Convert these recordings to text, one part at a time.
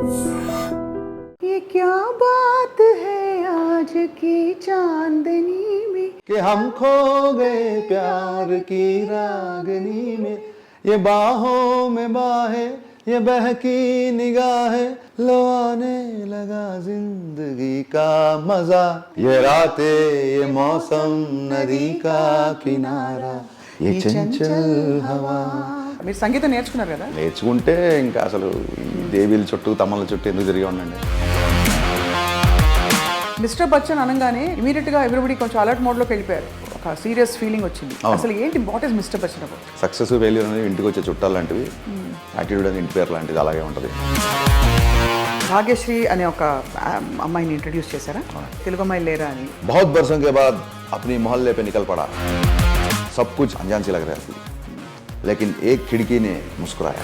ये क्या बात है आज की चांदनी में कि हम खो गए प्यार की रागनी में, ये बाहों में बाहें, ये बहकी निगाहें, लो आने लगा जिंदगी का मजा, ये रातें, ये मौसम, नदी का किनारा, ये चंचल हवा. మీరు సంగీతం నేర్చుకున్నారు కదా? నేర్చుకుంటే ఇంకా అసలు ఈ దేవీల చుట్టూ తమ్మల చుట్టూ ఎందుకు తిరిగి ఉండండి. మిస్టర్ బచ్చన్ అనగానే ఇమీడియట్గా ఎవ్రీబడి కొంచెం అలర్ట్ మోడ్లోకి వెళ్ళిపోయారు. ఒక సీరియస్ ఫీలింగ్ వచ్చింది. అసలు ఏంటి what is mister Bachchan about? Success failure అనేది ఇంటికి వచ్చే చుట్టాలు లాంటివి, యాటిట్యూడ్ అనేది ఇంటి పేరు లాంటిది, అలాగే ఉంటుంది. భాగ్యశ్రీ అనే ఒక అమ్మాయిని ఇంట్రడ్యూస్ చేశారా? తెలుగు అమ్మాయి లేరా అని. बहुत बरसों के बाद अपनी मोहल्ले पे निकल पड़ा, सब कुछ अनजान सी लग रहा थी, लेकिन एक खिड़की ने मुस्कुराया.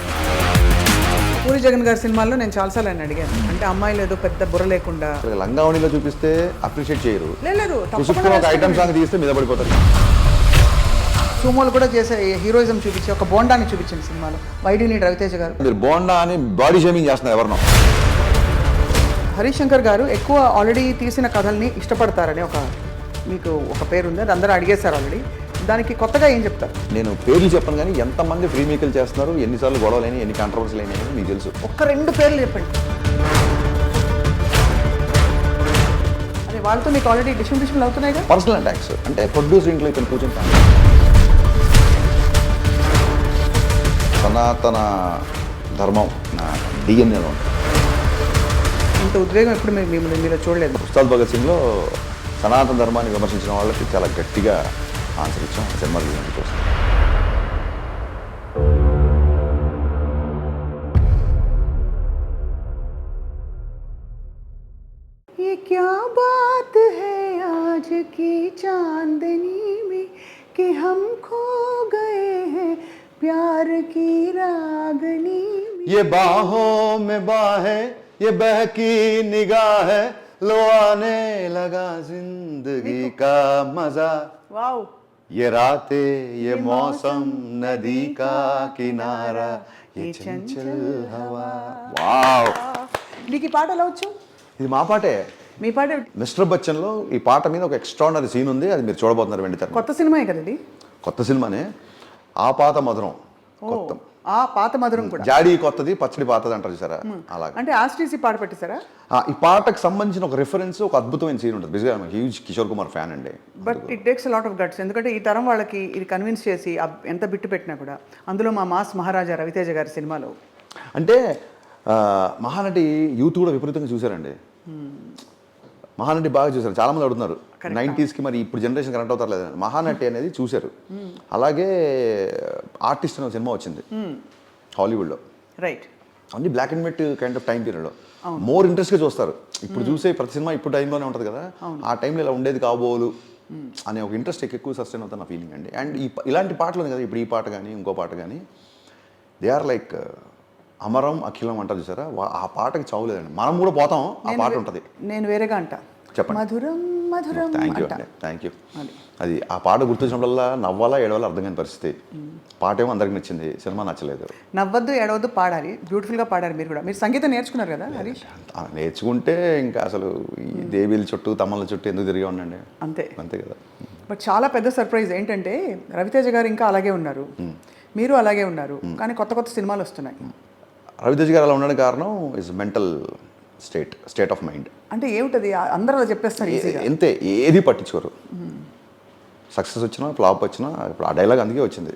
పూరి జగన్ గారి సినిమాల్లో నేను చాలాసార్లు ఆయన అడిగాను, అంటే అమ్మాయిలు ఏదో పెద్ద బుర్ర లేకుండా లంగావణిలో చూపిస్తే అప్రిషియేట్ చేయరు, లేదు పుసుక్కున ఒక ఐటమ్ సాంగ్ తీస్తే మీద పడిపోతారు. సుమోలు కూడా చేసే హీరోయిజం చూపించి ఒక బోండాన్ని చూపించిన సినిమాలో వైడి నీడ్ రవితేజ గారు. మీరు బోండా అని బాడీ షేమింగ్ చేస్తున్నారు ఎవరినో. హరీష్ శంకర్ గారు ఎక్కువ ఆల్రెడీ తీసిన కథల్ని ఇష్టపడతారని మీకు ఒక పేరు ఉంది, అది అందరూ అడిగేశారు ఆల్రెడీ. దానికి కొత్తగా ఏం చెప్తారు? నేను పేర్లు చెప్పను, కానీ ఎంతమంది ఫ్రీ మేకలు చేస్తున్నారు, ఎన్నిసార్లు గొడవలైనా, ఎన్ని కాంట్రవర్సీలు అయినాయని మీకు తెలుసు. ఒక్క 2 పేర్లు చెప్పండి. అదే వాళ్ళతో మీకు ఆల్రెడీ డిస్ట్రిబ్యూషన్లు అవుతున్నాయి కదా. పర్సనల్ అటాక్స్ అంటే ప్రొడ్యూసర్ ఇంట్లో ఇక్కడ కూర్చుంటాను. సనాతన ధర్మం నా డిఎన్ఏలో ఉంటుంది. ఇంత ఉద్వేగం ఎప్పుడు మీలో చూడలేదు. ఉస్తాద్ భగత్ సింగ్లో సనాతన ధర్మాన్ని విమర్శించిన వాళ్ళకి చాలా గట్టిగా ఆన్సర్ ఇచ్చాం సినిమా రిలీజ్ కోసం. ये क्या बात है आज की चांदनी में कि हम खो गए हैं प्यार की रागनी में, ये बाहों में बाहें, ये बहकी निगाहें, लो आने लगा जिंदगी का मजा, वाओ, ये रातें, ये मौसम, नदी का किनारा, ये चंचल हवा. వావ్, నీకు ఈ పాట ఎలా వచ్చు? ఇది మా పాటే. మీ పాట మిస్టర్ బచ్చన్లో ఈ పాట మీద ఒక ఎక్స్ట్రాడినరీ సీన్ ఉంది, అది మీరు చూడబోతున్నారు వెంటనే. కొత్త సినిమాయే కదా ఇది? కొత్త సినిమానే. ఆ పాత మధురం కొత్త, ఆ పాత మధురం కూడా. జాడీ కొత్తది, పచ్చడి పాతది అంటారు చూసారా, అలాగే. అంటే ఆస్ట్రీసీ పాట పెట్టేశారా? ఈ పాటకు సంబంధించిన ఒక రిఫరెన్స్, ఒక అద్భుతమైన సీన్ ఉంటుంది. బిజీగా హ్యూజ్ కిషోర్ కుమార్ ఫ్యాన్ అండి. But it takes lot of guts, ఎందుకంటే ఈ తరం వాళ్ళకి ఇది కన్విన్స్ చేసి ఎంత బిట్టు పెట్టినా కూడా, అందులో మా మాస్ మహారాజా రవితేజ గారి సినిమాలో అంటే మహానటి యూత్ కూడా విపరీతంగా చూశారండి. మహానటి బాగా చూశారు. చాలా మంది అడుగుతున్నారు 90స్కి మరి ఇప్పుడు జనరేషన్ కనెక్ట్ అవుతారు లేదని. మహానటి అనేది చూశారు. అలాగే ఆర్టిస్ట్ అనే సినిమా వచ్చింది హాలీవుడ్లో, రైట్. అన్ని black and white kind of time పీరియడ్లో మోర్ ఇంట్రెస్ట్గా చూస్తారు. ఇప్పుడు చూసే ప్రతి సినిమా ఇప్పుడు టైంలోనే ఉంటుంది కదా, ఆ టైంలో ఇలా ఉండేది కాబోలు అనే ఒక ఇంట్రెస్ట్ ఎక్కువ సస్టైన్ అవుతుంది నా ఫీలింగ్ అండి. అండ్ ఇలాంటి పాటలు ఉంది కదా, ఇప్పుడు ఈ పాట కానీ ఇంకో పాట కానీ, దే ఆర్ లైక్ అమరం అఖిలం అంటారు చూసారా, ఆ పాటకి చావులేదండి. మనం కూడా పోతాం, ఆ పాట ఉంటుంది. నేను వేరేగా అంటా, చెప్పండి. మధురం మధురం. థ్యాంక్ యూ అండి, థ్యాంక్ యూ. అది ఆ పాట గుర్తొచ్చినప్పుడల్లా నవ్వాలా ఏడవాలా అర్థం కాని పరిస్థితి. పాట ఏమో అందరికి నచ్చింది, సినిమా నచ్చలేదు. నవ్వద్దు ఏడవద్దు పాడాలి, బ్యూటిఫుల్గా పాడారు మీరు కూడా. మీరు సంగీతం నేర్చుకున్నారు కదా హరీష్? నేర్చుకుంటే ఇంకా అసలు ఈ దేవీల చుట్టూ తమ్మల చుట్టూ ఎందుకు తిరిగి ఉండండి, అంతే అంతే కదా. బట్ చాలా పెద్ద సర్ప్రైజ్ ఏంటంటే రవితేజ గారు ఇంకా అలాగే ఉన్నారు, మీరు అలాగే ఉన్నారు, కానీ కొత్త కొత్త సినిమాలు వస్తున్నాయి. రవితేజ గారు అలా ఉండడానికి కారణం is mental state of mind. అంటే ఏమిటది? అందరూ అలా చెప్పేస్తారు ఈజీగా. అంతే, ఏది పట్టించుకోరు. సక్సెస్ వచ్చినా ఫ్లాప్ వచ్చినా, ఇప్పుడు ఆ డైలాగ్ అందుకే వచ్చింది,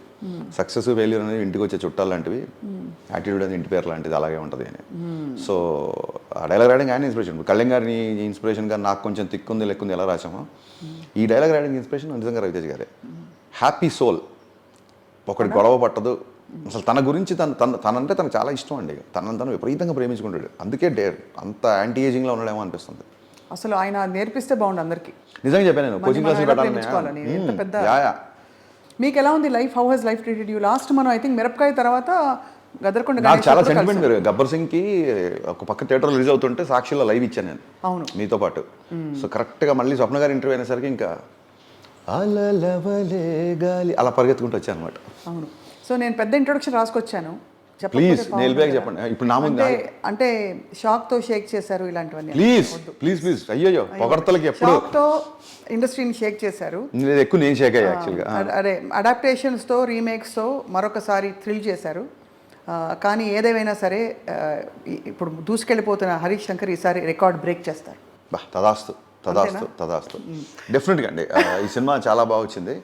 సక్సెస్ ఫెయిల్యూర్ అనేది ఇంటికి వచ్చే చుట్టాలు లాంటివి, యాటిట్యూడ్ అనేది ఇంటి పేరు లాంటిది, అలాగే ఉంటుంది అని. సో ఆ డైలాగ్ రాయడానికి ఆయన ఇన్స్పిరేషన్. కళ్యాణ్ గారిని ఇన్స్పిరేషన్గా నాకు కొంచెం తిక్కుంది లెక్కుంది ఎలా రాసామో, ఈ డైలాగ్ రాయడానికి ఇన్స్పిరేషన్ నిజంగా రవితేజ గారే. హ్యాపీ సోల్, ఒకటి గొడవ పట్టదు అసలు. తన గురించి తనంటే తనకు చాలా ఇష్టం అండి. తను విపరీతంగా ప్రేమించుకుంటాడు, అందుకే అంత యాంటీ ఏజింగ్లో ఉండడేమో అనిపిస్తుంది. అసలు ఆయన నేర్పిస్తే బాగుండు అందరికి. నిజంగా చెప్పాను నేను, కోచింగ్ క్లాస్ పెట్టాలని. మీకు ఎలా ఉంది life? How has life treated you? Last మనం ఐ థింక్ మిరపకాయ తర్వాత గదర్కొండ నాకు చాలా సెంటిమెంట్. గబ్బర్ సింగ్కి ఒక పక్క థియేటర్ రిలీజ్ అవుతుంటే సాక్షిలో లైవ్ ఇచ్చాను నేను, అవును, మీతో పాటు. సో కరెక్ట్గా మళ్ళీ స్వప్న గారి ఇంటర్వ్యూ అయినసరికి ఇంకా అలలవలే గాలి అలా పరిగెత్తుకుంటూ వచ్చాను అనమాట. అవును. సో నేను పెద్ద ఇంట్రొడక్షన్ రాసుకొచ్చాను, ప్లీజ్ నెయిల్ బ్యాగ్ చెప్పండి ఇప్పుడు నా ముందు అంటే షాక్ తో షేక్ చేశారు ఇలాంటివన్నీ. ప్లీజ్ అయ్యో పొగడతలకి ఎప్పుడు షాక్ తో ఇండస్ట్రీని షేక్ చేశారు. ఎక్కువ నేను షేక్ అయ్యా యాక్చువల్గా. అదే అడాప్టేషన్స్ తో రీమేక్స్ తో మరొకసారి థ్రిల్ చేశారు. కానీ ఏదేమైనా సరే ఇప్పుడు దూసుకెళ్ళిపోతున్న హరీష్ శంకర్ ఈసారి రికార్డ్ బ్రేక్ చేస్తారు. తదాస్తు డెఫినెట్గా అండి. ఈ సినిమా చాలా బాగా వచ్చింది.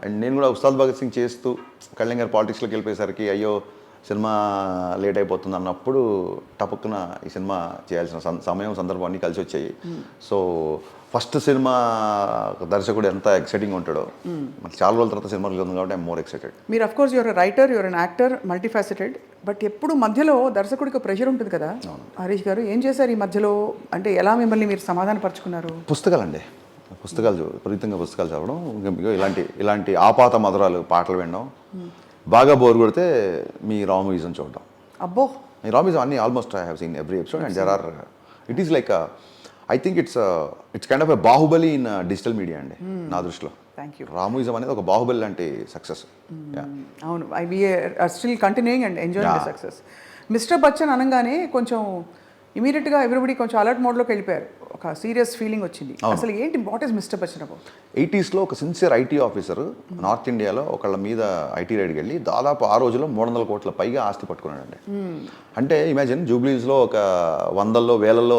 అండ్ నేను కూడా ఉస్తాద్ భగత్ సింగ్ చేస్తూ కళ్యాణ్ గారు పాలిటిక్స్లోకి వెళ్ళిపోయేసరికి అయ్యో సినిమా లేట్ అయిపోతుంది అన్నప్పుడు టపక్కున ఈ సినిమా చేయాల్సిన సమయం సందర్భం అన్నీ కలిసి వచ్చాయి. సో ఫస్ట్ సినిమా దర్శకుడు ఎంత ఎక్సైటింగ్ ఉంటాడో మనకి చాలా రోజుల తర్వాత సినిమా రిలీజ్ ఉంది కాబట్టి ఐఎమ్ మోర్ ఎక్సైటెడ్. మీరు of course your writer, your an actor, multifaceted. But ఎప్పుడు మధ్యలో దర్శకుడికి ప్రెషర్ ఉంటుంది కదా హరీష్ గారు, ఏం చేశారు ఈ మధ్యలో? అంటే ఎలా మిమ్మల్ని మీరు సమాధానపరుచుకున్నారు? పుస్తకాలు విపరీతంగా పుస్తకాలు చదవడం, ఇలాంటి ఆపాత మధురాలు పాటలు వినడం, బాగా బోర్ కొడితే మీ రా మూవీస్ని చూడడం. అబ్బో, మీ రా మూవీస్ అన్ని almost I have seen every episode and there are it is like I think it's kind of a Baahubali in digital media అండి నా దృష్టిలో. రామూయిజం అనేది ఒక బాహుబలి లాంటి సక్సెస్. అవును, we are still continuing and enjoying the success. Mister Bachchan అనగానే కొంచెం ఇమీడియట్గా ఎవ్రీబడి కొంచెం అలర్ట్ మోడ్లోకి వెళ్ళిపోయారు. ఒక సీరియస్ ఫీలింగ్ వచ్చింది. అసలు ఏంటి, what is mister Bachchan about? 80s ఒక సిన్సియర్ ఐటీ ఆఫీసర్ నార్త్ ఇండియాలో ఒకళ్ళ మీద ఐటీ రైడ్కి వెళ్ళి దాదాపు ఆ రోజులో 300 కోట్ల పైగా ఆస్తి పట్టుకున్నాడండి. అంటే ఇమాజిన్ జూబ్లీస్లో ఒక 100లో 1000లో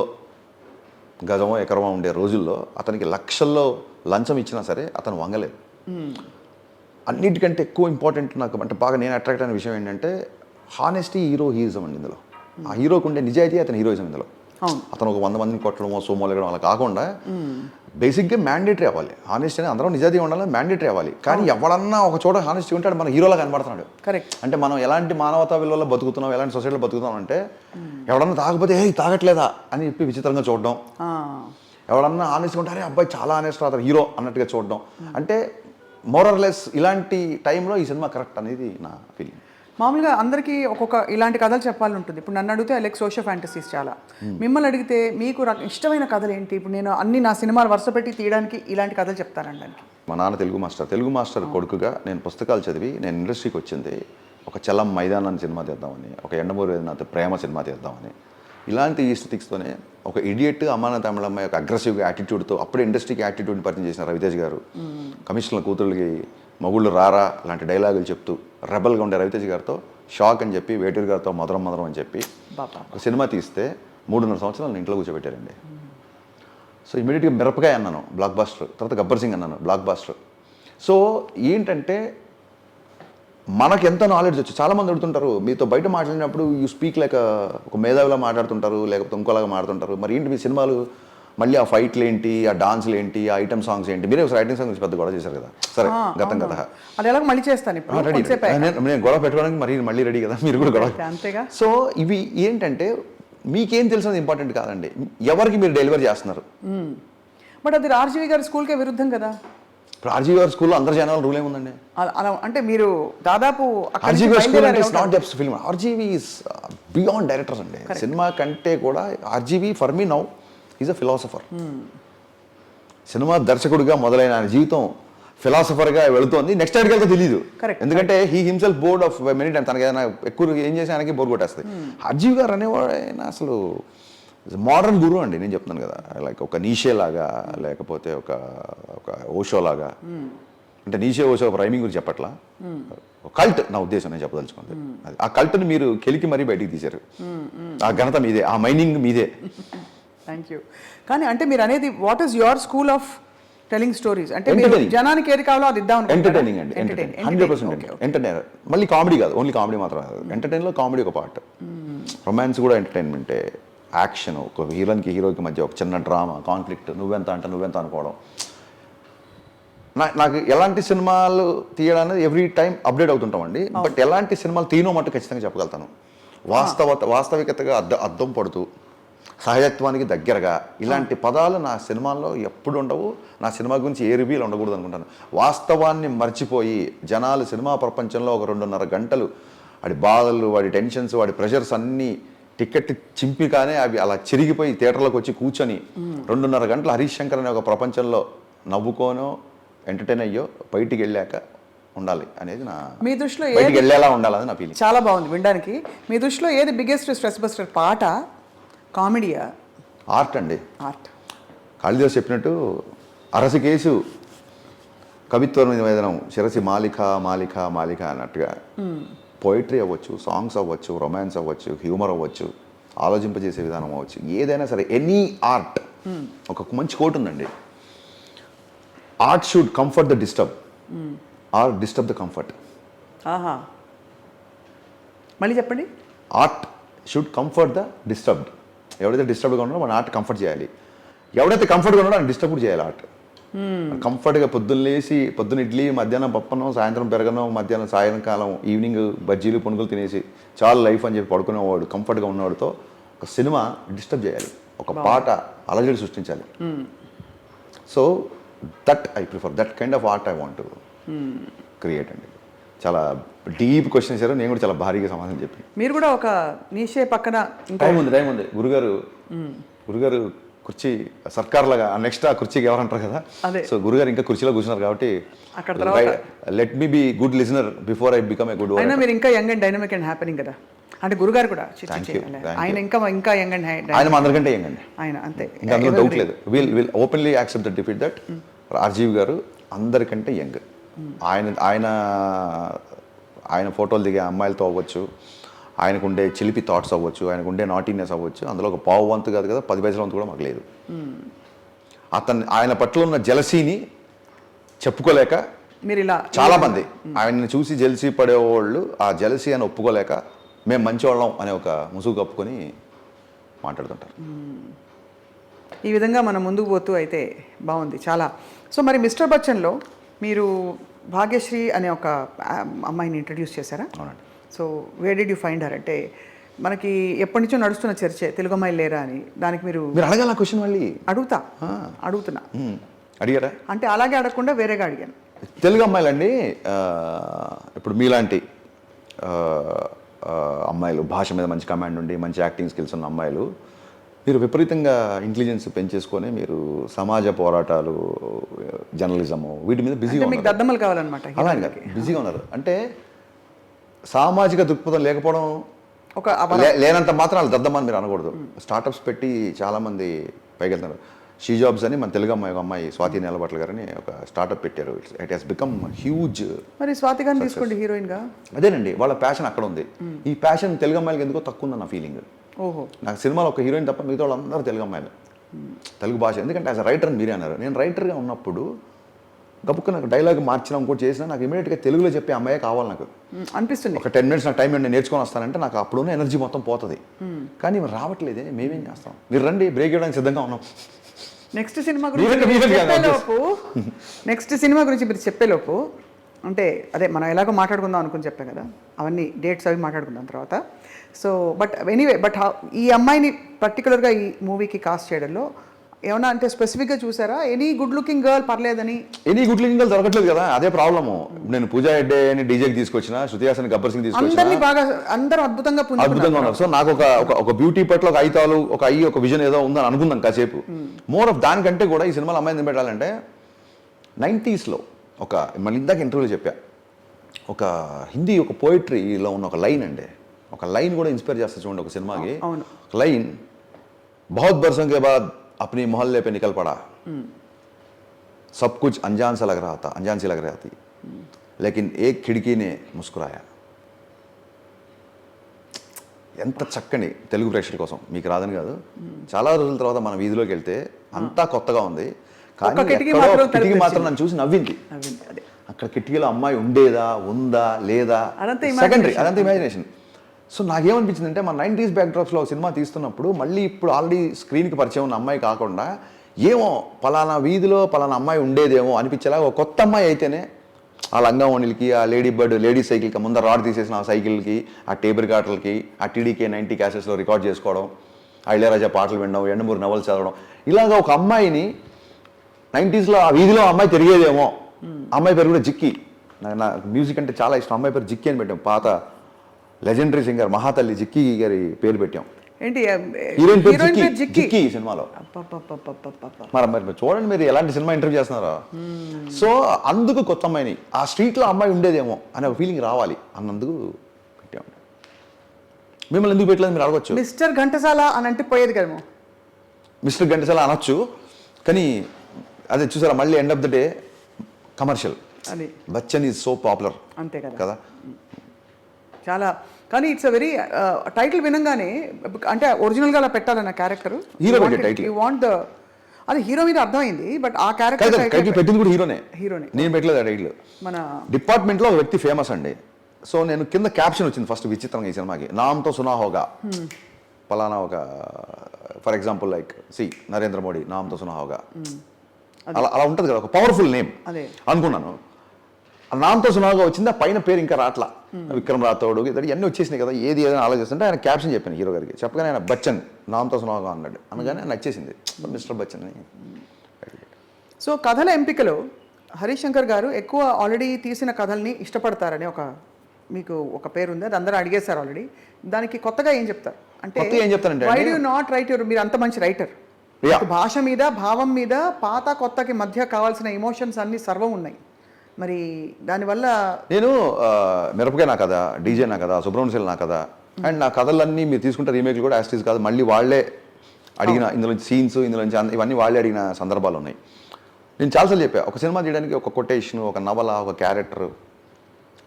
గజమో ఎకరమో ఉండే రోజుల్లో అతనికి లక్షల్లో లంచం ఇచ్చినా సరే అతను వంగలేదు. అన్నిటికంటే ఎక్కువ ఇంపార్టెంట్ నాకు అంటే బాగా నేను అట్రాక్ట్ అయిన విషయం ఏంటంటే హానెస్టీ హీరోయిజం అండి ఇందులో. ఆ హీరోకి ఉండే నిజాయితీ అతని హీరోయిజం ఇందులో. అతను ఒక 100 మందిని కొట్టడమో సోమోలేయడం అలా కాకుండా బేసిక్గా మ్యాండేటరీ అవ్వాలి. హానెస్టీ అనేది అందరం నిజాయితీ ఉండాలని మ్యాండేటరీ అవ్వాలి. కానీ ఎవడన్నా ఒక చోట హానెస్టీ ఉంటాడు మన హీరోలా కనబడుతున్నాడు. కరెక్ట్. అంటే మనం ఎలాంటి మానవతా విలువలో బతుకుతున్నాం, ఎలాంటి సొసైటీలో బతుకుతాం అంటే ఎవడన్నా తాగకపోతే ఏ తాగట్లేదా అని చెప్పి విచిత్రంగా చూడడం, ఎవడన్నా హానెస్ట్గా ఉంటారే అబ్బాయి చాలా హానెస్ట్ అతను హీరో అన్నట్టుగా చూడడం. అంటే మోరర్లెస్ ఇలాంటి టైంలో ఈ సినిమా కరెక్ట్ అనేది నా ఫీలింగ్. మామూలుగా అందరికీ ఒక్కొక్క ఇలాంటి కథలు చెప్పాలని ఉంటుంది. ఇప్పుడు నన్ను అడిగితే లైక్ సోషల్ ఫ్యాంటసీస్ చాలా. మిమ్మల్ని అడిగితే మీకు ఇష్టమైన కథలు ఏంటి? ఇప్పుడు నేను అన్ని నా సినిమాలు వరుస పెట్టి తీయడానికి ఇలాంటి కథలు చెప్తానండి. మా నాన్న తెలుగు మాస్టర్ కొడుకుగా నేను పుస్తకాలు చదివి నేను ఇండస్ట్రీకి వచ్చింది ఒక చలం మైదానాన్ని సినిమా తీద్దామని, ఒక ఎండమూరి వేదనాథ్ ప్రేమ సినిమా తీద్దామని. ఇలాంటి ఈస్టిక్స్తోనే ఒక ఇడియట్ అమ్మాన తమిళమ్మాయి ఒక అగ్రెసివ్గా యాటిట్యూడ్తో అప్పుడే ఇండస్ట్రీకి యాటిట్యూడ్ని పరిచయం చేసిన రవితేజ్ గారు, కమిషనర్ల కూతురులకి మొగుళ్ళు రారా లాంటి డైలాగులు చెప్తూ రెబల్గా ఉండే రవితేజ్ గారితో షాక్ అని చెప్పి వేటూరి గారితో మధురం అని చెప్పి ఒక సినిమా తీస్తే 3.5 సంవత్సరాలు ఇంట్లో కూర్చోబెట్టారండి. సో ఇమీడియట్గా మిరపకాయ అన్నాను బ్లాక్ బాస్టర్, తర్వాత గబ్బర్ సింగ్ అన్నాను బ్లాక్ బాస్టర్. సో ఏంటంటే మనకు ఎంత నాలెడ్జ్ వచ్చు. చాలామంది అడుగుతుంటారు మీతో బయట మాట్లాడినప్పుడు యూ స్పీక్ లైక్ ఒక మేధావిలా మాట్లాడుతుంటారు, లేకపోతే ఇంకోలాగా మాట్లాడుతుంటారు, మరి ఏంటి మీ సినిమాలు మళ్ళీ ఆ ఫైట్లు ఏంటి, ఆ డాన్స్లు ఏంటి, ఆ ఐటమ్ సాంగ్స్ ఏంటి? మీరే ఐటమ్ సాంగ్స్ పెద్ద గొడవ చేశారు కదా. సరే గతం కదా, అది ఎలా మళ్ళీ చేస్తాను నేను గొడవ పెట్టుకోవడానికి మళ్ళీ రెడీ కదా, మీరు కూడా గొడవ. అంతేగా. సో ఇవి ఏంటంటే మీకేం తెలిసినది ఇంపార్టెంట్ కాదండి, ఎవరికి మీరు డెలివరీ చేస్తున్నారు. బట్ అది ఆర్జీవి గారి స్కూల్కే విరుద్ధం కదా. ఇప్పుడు ఆర్జీవి గారి స్కూల్లో అందరి జనాలు రూల్ ఏముందండి? అలా అంటే మీరు దాదాపు ఆర్జీవి స్కూల్ అంటే it's not just film. RGV is beyond directors అండి. సినిమా కంటే కూడా RGV for me now is a philosopher. Cinema దర్శకుడిగా మొదలైన ఆయన జీవితం ఫిలాసఫర్గా వెళుతోంది. నెక్స్ట్ ఎక్కడికి వెళ్తే తెలియదు, ఎందుకంటే he himself board of many times. తనకి ఏదైనా ఎక్కువ ఏం చేసి ఆయనకి బోర్ కొట్టేస్తుంది. ఆర్జీవి గారు అనేవాడు ఆయన అసలు మోడర్న్ గురువు అండి. నేను చెప్తున్నాను కదా, లైక్ ఒక నీషే లాగా, లేకపోతే ఒక ఓషో లాగా. అంటే నీషే ఓషో రైమింగ్ గురించి చెప్పట్లా, కల్ట్ నా ఉద్దేశం నేను చెప్పదలుచుకుంది. ఆ కల్ట్ని మీరు కెలికి మరీ బయటికి తీశారు. ఆ ఘనత మీదే, ఆ మైనింగ్ మీదే. Thank you. కానీ అంటే మీరు అనేది what is your school of telling stories? అంటే జనానికి ఏది కావాలో అది ఇద్దాం. ఎంటర్టైనింగ్ అండి, 100% ఎంటర్టైనర్. మళ్ళీ కామెడీ కాదు, ఓన్లీ కామెడీ మాత్రం కాదు. ఎంటర్టైన్లో కామెడీ ఒక పార్ట్, రొమాన్స్ కూడా ఎంటర్టైన్మెంటే, యాక్షన్, ఒక హీరోకి మధ్య ఒక చిన్న డ్రామా, కాన్ఫ్లిక్ట్, నువ్వెంత అనుకోవడం. నాకు ఎలాంటి సినిమాలు తీయడానికి ఎవ్రీ టైం అప్డేట్ అవుతుంటామండి. బట్ ఎలాంటి సినిమాలు తీయనో మట్టు ఖచ్చితంగా చెప్పగలుగుతాను. వాస్తవికతగా అద్దం పడుతూ సహజత్వానికి దగ్గరగా ఇలాంటి పదాలు నా సినిమాల్లో ఎప్పుడు ఉండవు. నా సినిమా గురించి ఏ రివ్యూలు ఉండకూడదు అనుకుంటాను. వాస్తవాన్ని మర్చిపోయి జనాలు సినిమా ప్రపంచంలో ఒక 2.5 గంటలు వాడి బాధలు, వాడి టెన్షన్స్, వాడి ప్రెషర్స్ అన్నీ టికెట్ చింపిగానే అవి అలా చిరిగిపోయి థియేటర్లోకి వచ్చి కూర్చొని 2.5 గంటలు హరీష్ శంకర్ అనే ఒక ప్రపంచంలో నవ్వుకోనో ఎంటర్టైన్ అయ్యో బయటికి వెళ్ళాక ఉండాలి అనేది నా మీ దృష్టిలో బయటికి వెళ్ళేలా ఉండాలని నా ఫీలింగ్. చాలా బాగుంది వినడానికి. మీ దృష్టిలో ఏది బిగ్గెస్ట్ స్ట్రెస్ బస్టర్, పాట, కామెడీయా, ఆర్ట్ అండి. ఆర్ట్? కాళిదాసు చెప్పినట్టు అరసికేసు కవిత్వ నివేదనం శిరసి మాలిక మాలిక మాలిక అన్నట్టుగా పోయిటరీ అవ్వచ్చు, సాంగ్స్ అవ్వచ్చు, రొమాన్స్ అవ్వచ్చు, హ్యూమర్ అవ్వచ్చు, ఆలోచింపజేసే విధానం అవ్వచ్చు, ఏదైనా సరే ఎనీ ఆర్ట్. ఒక మంచి కోట్ ఉందండి, art should comfort the disturb or disturb the comfort. ఆహా, మళ్ళీ చెప్పండి. Art should comfort the disturbed. ఎవడైతే డిస్టర్బ్గా ఉన్నాడో మన ఆర్ట్ కంఫర్ట్ చేయాలి, ఎవడైతే కంఫర్ట్గా ఉన్నాడో ఆయన డిస్టర్బ్ కూడా చేయాలి ఆర్ట్. కంఫర్ట్గా పొద్దున్న లేచి పొద్దున్న ఇడ్లీ, మధ్యాహ్నం పప్పనం, సాయంత్రం పెరగనం, మధ్యాహ్నం సాయంకాలం ఈవినింగ్ బజ్జీలు పునుగులు తినేసి చాలా లైఫ్ అని చెప్పి పడుకునేవాడు కంఫర్ట్గా ఉన్నవాడితో ఒక సినిమా డిస్టర్బ్ చేయాలి, ఒక పాట అలజడి సృష్టించాలి. So that I prefer, that kind of art I want to create అండి. చాలా డీప్ క్వశ్చన్ ఇచ్చారు, నేను కూడా చాలా భారీగా సమాధానం చెప్పి. మీరు కూడా ఒక నిషే పక్కన టైం ఉంది. గురుగారు కుర్చీ సర్కార్ లాగా నెక్స్ట్ ఆ కుర్చీకి ఎవరంటారు కదా, సో గురుగారు ఇంకా కుర్చీలో కూర్చున్నారు కాబట్టి let me be good listener before I become a good. అయినా మీరు ఇంకా young and dynamic and happening కదా, అంటే గురుగారు కూడా ఆయన ఇంకా యంగ్ అండ్ ఆయన అందరికంటే యంగ్ అండి, ఆయన అంతే, ఇంకా అందులో డౌట్ లేదు. Will openly accept the defeat that Rajiv garu అందరికంటే యంగ్. ఆయన ఫోటోలు దిగే అమ్మాయిలతో అవ్వచ్చు, ఆయనకు ఉండే చిలిపి థాట్స్ అవ్వచ్చు, ఆయనకు ఉండే నాటీనెస్ అవ్వచ్చు, అందులో ఒక పావు వంతు కాదు కదా 10 పైసల వంతు కూడా మాకు లేదు. ఆయన పట్ల ఉన్న జలసీని చెప్పుకోలేక మీరు ఇలా చాలామంది ఆయన్ని చూసి జెలసీ పడేవాళ్ళు ఆ జలసీ అని ఒప్పుకోలేక మేము మంచివాళ్ళం అనే ఒక ముసుగు కప్పుకొని మాట్లాడుతుంటారు. ఈ విధంగా మనం ముందుకు పోతూ అయితే బాగుంది చాలా. సో మరి మిస్టర్ బచ్చన్లో మీరు భాగ్యశ్రీ అనే ఒక అమ్మాయిని ఇంట్రడ్యూస్ చేశారా? అవునండి. So where did you find her? అంటే మనకి ఎప్పటి నుంచో నడుస్తున్న చర్చే తెలుగు అమ్మాయిలు లేరా అని, దానికి మీరు అడగాల క్వశ్చన్ మళ్ళీ అడుగుతున్నా. అడిగారా? అంటే అలాగే అడగకుండా వేరేగా అడిగాను. తెలుగు అమ్మాయిలండి, ఇప్పుడు మీలాంటి అమ్మాయిలు, భాష మీద మంచి కమాండ్ ఉండి మంచి యాక్టింగ్ స్కిల్స్ ఉన్న అమ్మాయిలు, మీరు విపరీతంగా ఇంటెలిజెన్స్ పెంచేసుకొని మీరు సమాజ పోరాటాలు, జర్నలిజము వీటి మీద బిజీగా మీకు దద్దమ్మలు కావాలన్నమాట. అలాగే బిజీగా ఉన్నారు. అంటే సామాజిక దృక్పథం లేకపోవడం ఒక లేనంత మాత్రం వాళ్ళు దద్దమ్మని మీరు అనకూడదు. స్టార్టప్స్ పెట్టి చాలామంది పైకి వెళ్తున్నారు. షీ జాబ్స్ అని మన తెలుగు అమ్మాయి, ఒక అమ్మాయి స్వాతి నిలబట్ల గారని ఒక స్టార్టప్ పెట్టారు. It has become huge. మరి స్వాతి గారిని తీసుకోండి హీరోయిన్గా. అదేనండి, వాళ్ళ ప్యాషన్ అక్కడ ఉంది. ఈ ప్యాషన్ తెలుగు అమ్మాయిలకి ఎందుకో తక్కువ ఉందన్న ఫీలింగ్. ఓహో, నాకు సినిమాలో ఒక హీరోయిన్ తప్ప మిగతా వాళ్ళందరూ తెలుగు అమ్మాయిలు, తెలుగు భాష. ఎందుకంటే యాజ్ అ రైటర్ మీరే అన్నారు, నేను రైటర్గా ఉన్నప్పుడు గబుక్క నాకు డైలాగ్ మార్చినా ఇంకోటి చేసినా నాకు ఇమీడియట్గా తెలుగులో చెప్పే అమ్మాయే కావాలి నాకు అనిపిస్తుంది. ఒక 10 minutes నాకు టైం నేను నేర్చుకొని వస్తానంటే నాకు అప్పుడున్న ఎనర్జీ మొత్తం పోతుంది. కానీ మరి రావట్లేదే, మేమేం చేస్తాం? మీరు రండి, బ్రేక్ ఇవ్వడానికి సిద్ధంగా ఉన్నాం. నెక్స్ట్ సినిమా గురించి మీరు చెప్పేలోపు అంటే అదే మనం ఎలాగో మాట్లాడుకుందాం అనుకుని చెప్పాం కదా, అవన్నీ డేట్స్ అవి మాట్లాడుకుందాం తర్వాత. సో బట్ ఎనీవే, బట్ ఈ అమ్మాయిని పర్టికులర్గా ఈ మూవీకి కాస్ట్ చేయడంలో ఏమన్నా అంటే స్పెసిఫిక్గా చూసారా? ఎనీ గుడ్ లుకింగ్ గర్ల్ పర్లేదని? ఎనీ గుడ్ లుకింగ్ గర్ల్ దొరకట్లేదు కదా, అదే ప్రాబ్లము. నేను పూజా హెగ్డే అని డీజేకి తీసుకొచ్చిన, శృతి హాసన్, గబ్బర్ సింగ్ తీసుకొచ్చిన, బాగా అందరూ అద్భుతంగా ఉన్నారు. సో నాకు ఒక బ్యూటీ పట్ల ఒక ఐతాలు, ఒక విజన్ ఏదో ఉందని అనుకుందాం కాసేపు. మోర్ ఆఫ్ దానికంటే కూడా ఈ సినిమాలో అమ్మాయిని పెట్టాలంటే 90s ఒక మళ్ళీ ఇందాక ఇంటర్వ్యూలో చెప్పా, ఒక హిందీ ఒక పోయిటరీలో ఉన్న ఒక లైన్ అండి, ఒక లైన్ కూడా ఇన్స్పైర్ చేస్తా చూడండి ఒక సినిమాకి. ఒక లైన్, बहुत बरसों के बाद अपनी मोहल्ले पे निकल पड़ा, सब कुछ अनजान सा लग रहा था, अनजान सी लग रही थी, लेकिन एक खिड़की ने मुस्कुराया. ఎంత చక్కని తెలుగు ప్రేక్షకుల కోసం, మీకు రాదని కాదు, చాలా రోజుల తర్వాత మన వీధిలోకి వెళ్తే అంతా కొత్తగా ఉంది, కానీ కిటికీ మాత్రం నన్ను చూసి నవ్వింది. అక్కడ కిటికీలో అమ్మాయి ఉండేదా, ఉందా, లేదా, సెకండరీ, అదంతా ఇమాజినేషన్. సో నాకేమనిపించింది అంటే మన 90s బ్యాక్డ్రాప్స్లో సినిమా తీస్తున్నప్పుడు మళ్ళీ ఇప్పుడు ఆల్రెడీ స్క్రీన్కి పరిచయం ఉన్న అమ్మాయి కాకుండా ఏమో పలానా వీధిలో పలానా అమ్మాయి ఉండేదేమో అనిపించేలా ఒక కొత్త అమ్మాయి అయితేనే ఆ లంగావణిలకి, ఆ లేడీ సైకిల్కి ముందర రాడ్ తీసేసిన ఆ సైకిల్కి, ఆ టేబుల్ కాటలకి, ఆ టీడీకే 90 క్యాసెట్స్లో రికార్డ్ చేసుకోవడం, ఆ ఇళయరాజా పాటలు వినడం, ఎండమూరి నవలు చదవడం, ఇలాగ ఒక అమ్మాయిని 90sలో ఆ వీధిలో అమ్మాయి తిరిగేదేమో. అమ్మాయి పేరు కూడా జిక్కి, నా మ్యూజిక్ అంటే చాలా ఇష్టం. అమ్మాయి పేరు జిక్కి అని పెట్టాం, పాత లెజెండరీ సింగర్ మహాతల్లి జిక్కి గారి పేరు పెట్టాం. ఏంటి హీరోయిన్ పేరు హీరోయిన్ పేరు జిక్కి జిక్కి. జిక్కి ఈ సినిమాలో. అబ్బబ్బబ్బబ్బబ్బబ్బ. మరి చూడండి మీరు ఎలాంటి సినిమా ఇంటర్వ్యూ చేస్తున్నారో. సో అందుకు కొత్త అమ్మాయిని ఆ స్ట్రీట్లో అమ్మాయి ఉండేదేమో అనే ఒక ఫీలింగ్ రావాలి అన్నందుకు పెట్టాము. మిమ్మల్ని ఎందుకు పెట్టలేదు మీరు అడగచ్చు. మిస్టర్ ఘంటసాల అని అంటే పోయేది కదేమో. మిస్టర్ ఘంటసాల అనొచ్చు, కానీ అదే చూసారా మళ్ళీ end of the day commercial. అది బచ్చన్ ఈజ్ సో పాపులర్ అంతే కదా కదా. చాలా కానీ ఇట్స్ అ వెరీ టైటిల్ వినంగానే అంటే ఒరిజినల్గా అలా పెట్టాలన్న క్యారెక్టర్ హీరో పెట్టే title. యూ వాంట్ ద అది హీరో మీద అర్థమైంది బట్ ఆ కదా క్యారెక్టర్ టైటిల్ పెట్టింది కూడా హీరోనే. హీరోనే నేను పెట్టలేదు ఆ టైటిల్. మన డిపార్ట్మెంట్లో ఒక వ్యక్తి ఫేమస్ అండి. సో నేను కింద క్యాప్షన్ వచ్చింది ఫస్ట్ విచిత్రంగా ఈ సినిమాకి, నామ్తో సునా హోగా పలానా ఒక for example like Narendra Modi నామ్తో సునా హోగా అలా అలా ఉంటుంది కదా, ఒక పవర్ఫుల్ నేమ్ అదే అనుకున్నాను. ఆ నామ్తో సునాగా వచ్చింది, ఆ పైన పేరు ఇంకా రాట్లా. విక్రమ్ రాథోడ్ ఇవన్నీ వచ్చేసినాయి కదా, ఏది ఏదైనా ఆలోచిస్తుంటే ఆయన క్యాప్షన్ చెప్పాను హీరో గారికి, చెప్పగానే ఆయన బచ్చన్ నామ్తో సునాగా అన్నాడు. అనగానే ఆయన నచ్చేసింది మిస్టర్ బచ్చన్ అని. సో కథల ఎంపికలో హరీష్ శంకర్ గారు ఎక్కువ ఆల్రెడీ తీసిన కథల్ని ఇష్టపడతారని మీకు ఒక పేరు ఉంది, అది అందరూ అడిగేశారు ఆల్రెడీ. దానికి కొత్తగా ఏం చెప్తారు అంటే కొత్తగా ఏం చెప్తానంటే why do not write your, మీరు అంత మంచి రైటర్, భాష మీద భావం మీద పాత కొత్తకి మధ్య కావాల్సిన ఎమోషన్స్ అన్ని సర్వం ఉన్నాయి, మరి దానివల్ల నేను మిరపకాయ నా కథ, డీజే నా కథ, సుబ్రహ్మణ్యం నా కథ, అండ్ నా కథలన్నీ మీరు తీసుకుంటే రీమేక్లు కూడా యాస్టీస్ కాదు, మళ్ళీ వాళ్ళే అడిగిన ఇందులో సీన్స్ ఇందులో ఇవన్నీ వాళ్ళే అడిగిన సందర్భాలు ఉన్నాయి. నేను చాలాసార్లు చెప్పా, ఒక సినిమా తీయడానికి ఒక కొటేషన్, ఒక నవల, ఒక క్యారెక్టర్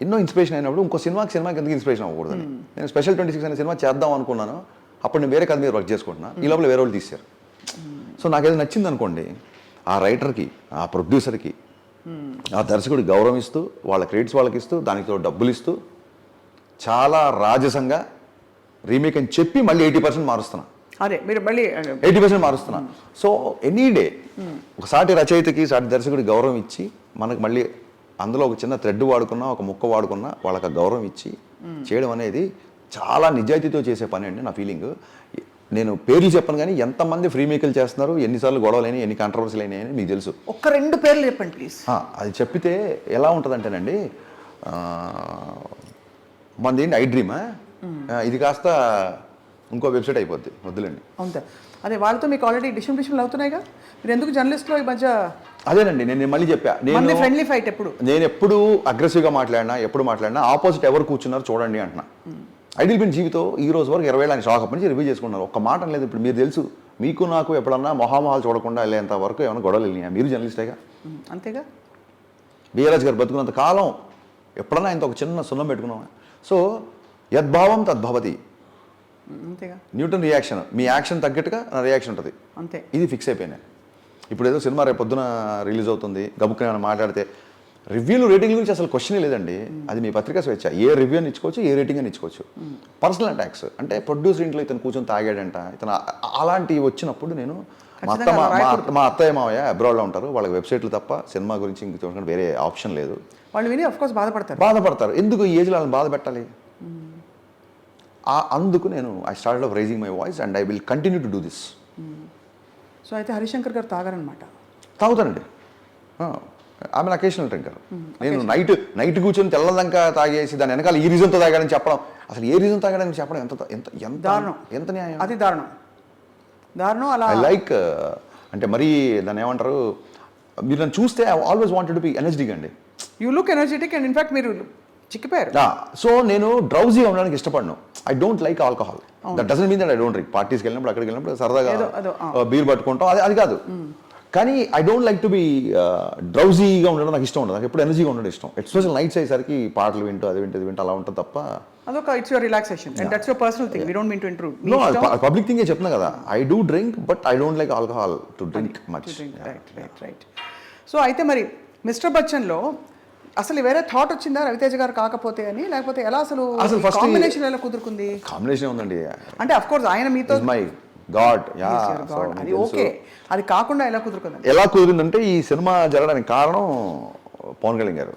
ఎన్నో ఇన్స్పిరేషన్ అయినప్పుడు ఇంకో సినిమాకి ఎందుకు ఇన్స్పిరేషన్ అవ్వకూడదని నేను స్పెషల్ 26 అనే సినిమా చేద్దాం అనుకున్నాను. అప్పుడు నేను వేరే కథ మీద వర్క్ చేసుకుంటున్నా, ఈ లోపల వేరే వాళ్ళు తీశారు. సో నాకు ఏదో నచ్చింది అనుకోండి, ఆ రైటర్కి, ఆ ప్రొడ్యూసర్కి, ఆ దర్శకుడికి గౌరవం ఇస్తూ వాళ్ళ క్రెడిట్స్ వాళ్ళకి ఇస్తూ దానికి డబ్బులు ఇస్తూ చాలా రాజసంగా రీమేక్ అని చెప్పి మళ్ళీ 80% మారుస్తున్నా. అదే మీరు మళ్ళీ 80% మారుస్తున్నా. సో ఎనీ డే ఒక సాటి రచయితకి సాటి దర్శకుడికి గౌరవం ఇచ్చి మనకు మళ్ళీ అందులో ఒక చిన్న థ్రెడ్ వాడుకున్నా ఒక ముక్క వాడుకున్నా వాళ్ళకి గౌరవం ఇచ్చి చేయడం అనేది చాలా నిజాయితీతో చేసే పని అండి నా ఫీలింగ్. నేను పేర్లు చెప్పను కానీ ఎంతమంది ఫ్రీ మేకలు చేస్తున్నారు, ఎన్నిసార్లు గొడవలైనా ఎన్ని కాంట్రవర్సీలు అయినాయని మీకు తెలుసు. ఒక్క 2 పేర్లు చెప్పండి ప్లీజ్. అది చెప్పితే ఎలా ఉంటుందంటేనండి, మనది ఏంటి ఐ డ్రీమా, ఇది కాస్త ఇంకో వెబ్సైట్ అయిపోద్ది, వద్దులండి. అవును, అదే వాళ్ళతో మీకు ఆల్రెడీ డిస్ట్రిబ్యూషన్లు అవుతున్నాయిగా, మీరు ఎందుకు జర్నలిస్ట్లో ఈ మధ్య. అదేనండి నేను మళ్ళీ చెప్పా, నేను ఫ్రెండ్లీ ఫైట్ నేను ఎప్పుడు అగ్రెసివ్గా మాట్లాడినా ఆపోజిట్ ఎవరు కూర్చున్నారు చూడండి అంటున్నా. ఐడియల్ బిన్ జీవితో ఈ రోజు వరకు 20 ఏళ్ళ ఆయన షాక్ అప్పటి నుంచి రివ్యూ చేసుకున్నారు, ఒక్క మాట లేదు. ఇప్పుడు మీరు తెలుసు, మీకు నాకు ఎప్పుడన్నా మొహామొహాలు చూడకుండా వెళ్ళేంత వరకు ఏమైనా గొడవలు వెళ్ళినాయా? మీరు జర్నలిస్టేగా, అంతేగా. బిఆర్ఎస్ గారు బతుకున్నంత కాలం ఎప్పుడన్నా ఆయనతో ఒక చిన్న సున్నం పెట్టుకున్నామా? సో యద్భావం తద్భవతి, అంతేగా. న్యూటన్ రియాక్షన్, మీ యాక్షన్ తగ్గట్టుగా నా రియాక్షన్ ఉంటుంది, అంతే. ఇది ఫిక్స్ అయిపోయినాయి. ఇప్పుడు ఏదో సినిమా రేపు పొద్దున రిలీజ్ అవుతుంది, గబుక్కుని ఏమైనా మాట్లాడితే రివ్యూలు రేటింగ్ గురించి అసలు క్వశ్చనే లేదండి. అది మీ పత్రికా స్వేచ్ఛ, ఏ రివ్యూ అని ఇచ్చుకోవచ్చు, ఏ రేటింగ్ అని ఇచ్చుకోవచ్చు. పర్సనల్ అటాక్స్ అంటే ప్రొడ్యూసర్ ఇంట్లో ఇతను కూర్చొని తాగాడంట, ఇతను అలాంటివి వచ్చినప్పుడు నేను మా అత్తయ్య మావయ్య అబ్రాడ్లో ఉంటారు, వాళ్ళకి వెబ్సైట్లు తప్ప సినిమా గురించి ఇంక చూడకుండా వేరే ఆప్షన్ లేదు. వాళ్ళు విని ఆఫ్ కోర్స్ బాధపడతారు. ఎందుకు ఈ ఏజ్లో వాళ్ళని బాధ పెట్టాలి? అందుకు నేను I started off raising my voice and I will continue to do this. So అయితే హరిశంకర్ గారు తాగారనమాట? తాగుతానండి, ఆమె అకేషనల్ డ్రింకర్. నేను నైట్ కూర్చొని తెల్లదంకా తాగేసి దాని వెనకాల ఈ రీజన్తో తాగాడని చెప్పడం, అసలు ఏ రీజన్ తాగాడని చెప్పడం ఎంత దారుణం, ఎంత న్యాయం, అది దారుణం. అలా ఐ లైక్ అంటే మరీ దాన్ని ఏమంటారు, మీరు నన్ను చూస్తే I always wanted to be energetic అండి. You look energetic and in fact మీరు చిక్కిపోయారు. సో నేను డ్రౌజీగా ఉండడానికి ఇష్టపడను. I don't like alcohol. That doesn't mean that I don't drink. పార్టీస్కి వెళ్ళినప్పుడు అక్కడికి వెళ్ళినప్పుడు సరదాగా బీర్ పట్టుకుంటాం, అది కాదు. కానీ I don't like to be డ్రౌజీగా ఉండడం నాకు ఇష్టం ఉండదు. నాకు ఎప్పుడు ఎనర్జీగా ఉండడం ఇష్టం. ఎస్పెషల్ నైట్స్ అయ్యేసరికి పాటలు వింటూ అది వింటూ అలా ఉంటుంది తప్ప. అదొక it's your relaxation and that's your personal thing. We don't mean to intrude. No, public థింగే చెప్తున్నా కదా. I do drink but I don't like alcohol to drink much. Right. So అయితే మరి మిస్టర్ బచ్చన్లో అసలు వేరే థాట్ వచ్చిందా రవితేజ గారు కాకపోతే అని, లేకపోతే ఎలా అసలు కాంబినేషన్ ఎలా కుదురుకుంది? కాంబినేషన్ ఉందండి, అంటే అఫ్ కోర్స్ ఆయన మీతో మై గాడ్, అది ఓకే, అది కాకుండా ఎలా కుదురుకుంది? ఎలా కుదిరిందంటే ఈ సినిమా జరగడానికి కారణం పవన్ కళ్యాణ్ గారు.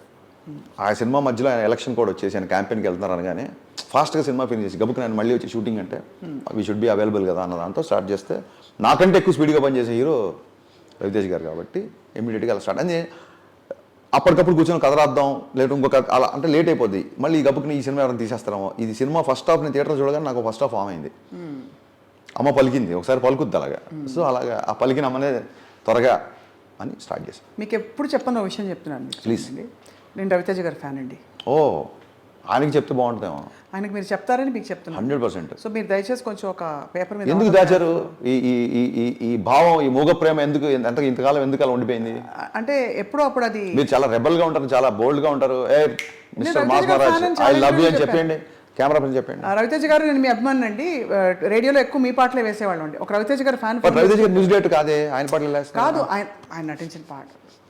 ఆ సినిమా మధ్యలో ఆయన ఎలక్షన్ కూడా వచ్చేసి ఆయన క్యాంపెయిన్కి వెళ్తున్నారు అనగానే ఫాస్ట్గా సినిమా ఫినిష్ చేసి గబుక్కుని ఆయన మళ్ళీ వచ్చి షూటింగ్ అంటే వీ షుడ్ బి అవైలబుల్ కదా అన్న దాంతో స్టార్ట్ చేస్తే నాకంటే ఎక్కువ స్పీడ్గా పనిచేసే హీరో రవితేజ్ గారు కాబట్టి ఇమీడియట్గా అలా స్టార్ట్ అని అప్పటికప్పుడు కూర్చొని కథ రాద్దాం, లేదు ఇంకొక అలా అంటే లేట్ అయిపోద్ది. మళ్ళీ ఈ గబుక్కుని ఈ సినిమా ఎవరైనా తీసేస్తారేమో. ఇది సినిమా ఫస్ట్ హాఫ్ నేను థియేటర్ చూడగానే నాకు ఫస్ట్ హాఫ్ ఫామ్ అయింది. అమ్మ పలికింది, ఒకసారి పలుకుద్ది అలాగా. సో అలాగా ఆ పలికిన అమ్మనే త్వరగా అని స్టార్ట్ చేశాను. మీకు ఎప్పుడు చెప్పని ఒక విషయం చెప్తున్నాను ప్లీజ్. నేను రవితేజ గారి ఫ్యాన్ అండి. ఓ, ఆయనకి చెప్తే బాగుంటుందేమో. ఆయనకు మీరు చెప్తారని మీకు చెప్తున్నాను. 100%. సో మీరు దయచేసి కొంచెం ఒక పేపర్ మీద ఎందుకు దాచారు ఈ ఈ ఈ ఈ భావం, ఈ మూగ ప్రేమ ఎందుకు ఇంతకాలం ఎందుకు అలా ఉండిపోయింది? అంటే ఎప్పుడో అప్పుడు అది మీరు చాలా రెబల్గా ఉంటారు, చాలా బోల్డ్గా ఉంటారు. ఏ మిస్టర్ రవితేజ మాస్ గారి మహారాజ్, fan అని ఐ చాలా లవ్ యూ అని చెప్పాను. చెప్పండి, కెమెరా పైన చెప్పండి. రవితేజ గారు నేను మీ అభిమాని అండి. రేడియోలో ఎక్కువ మీ పాటలే వేసేవాళ్ళం అండి. ఒక రవితేజ గారి ఫ్యాన్ బట్ రవితేజ గారు మ్యూజిక్ డైరెక్టర్ కాదే, ఆయన పాటలు వేస్తారు. కాదు, ఆయన నటించిన పాట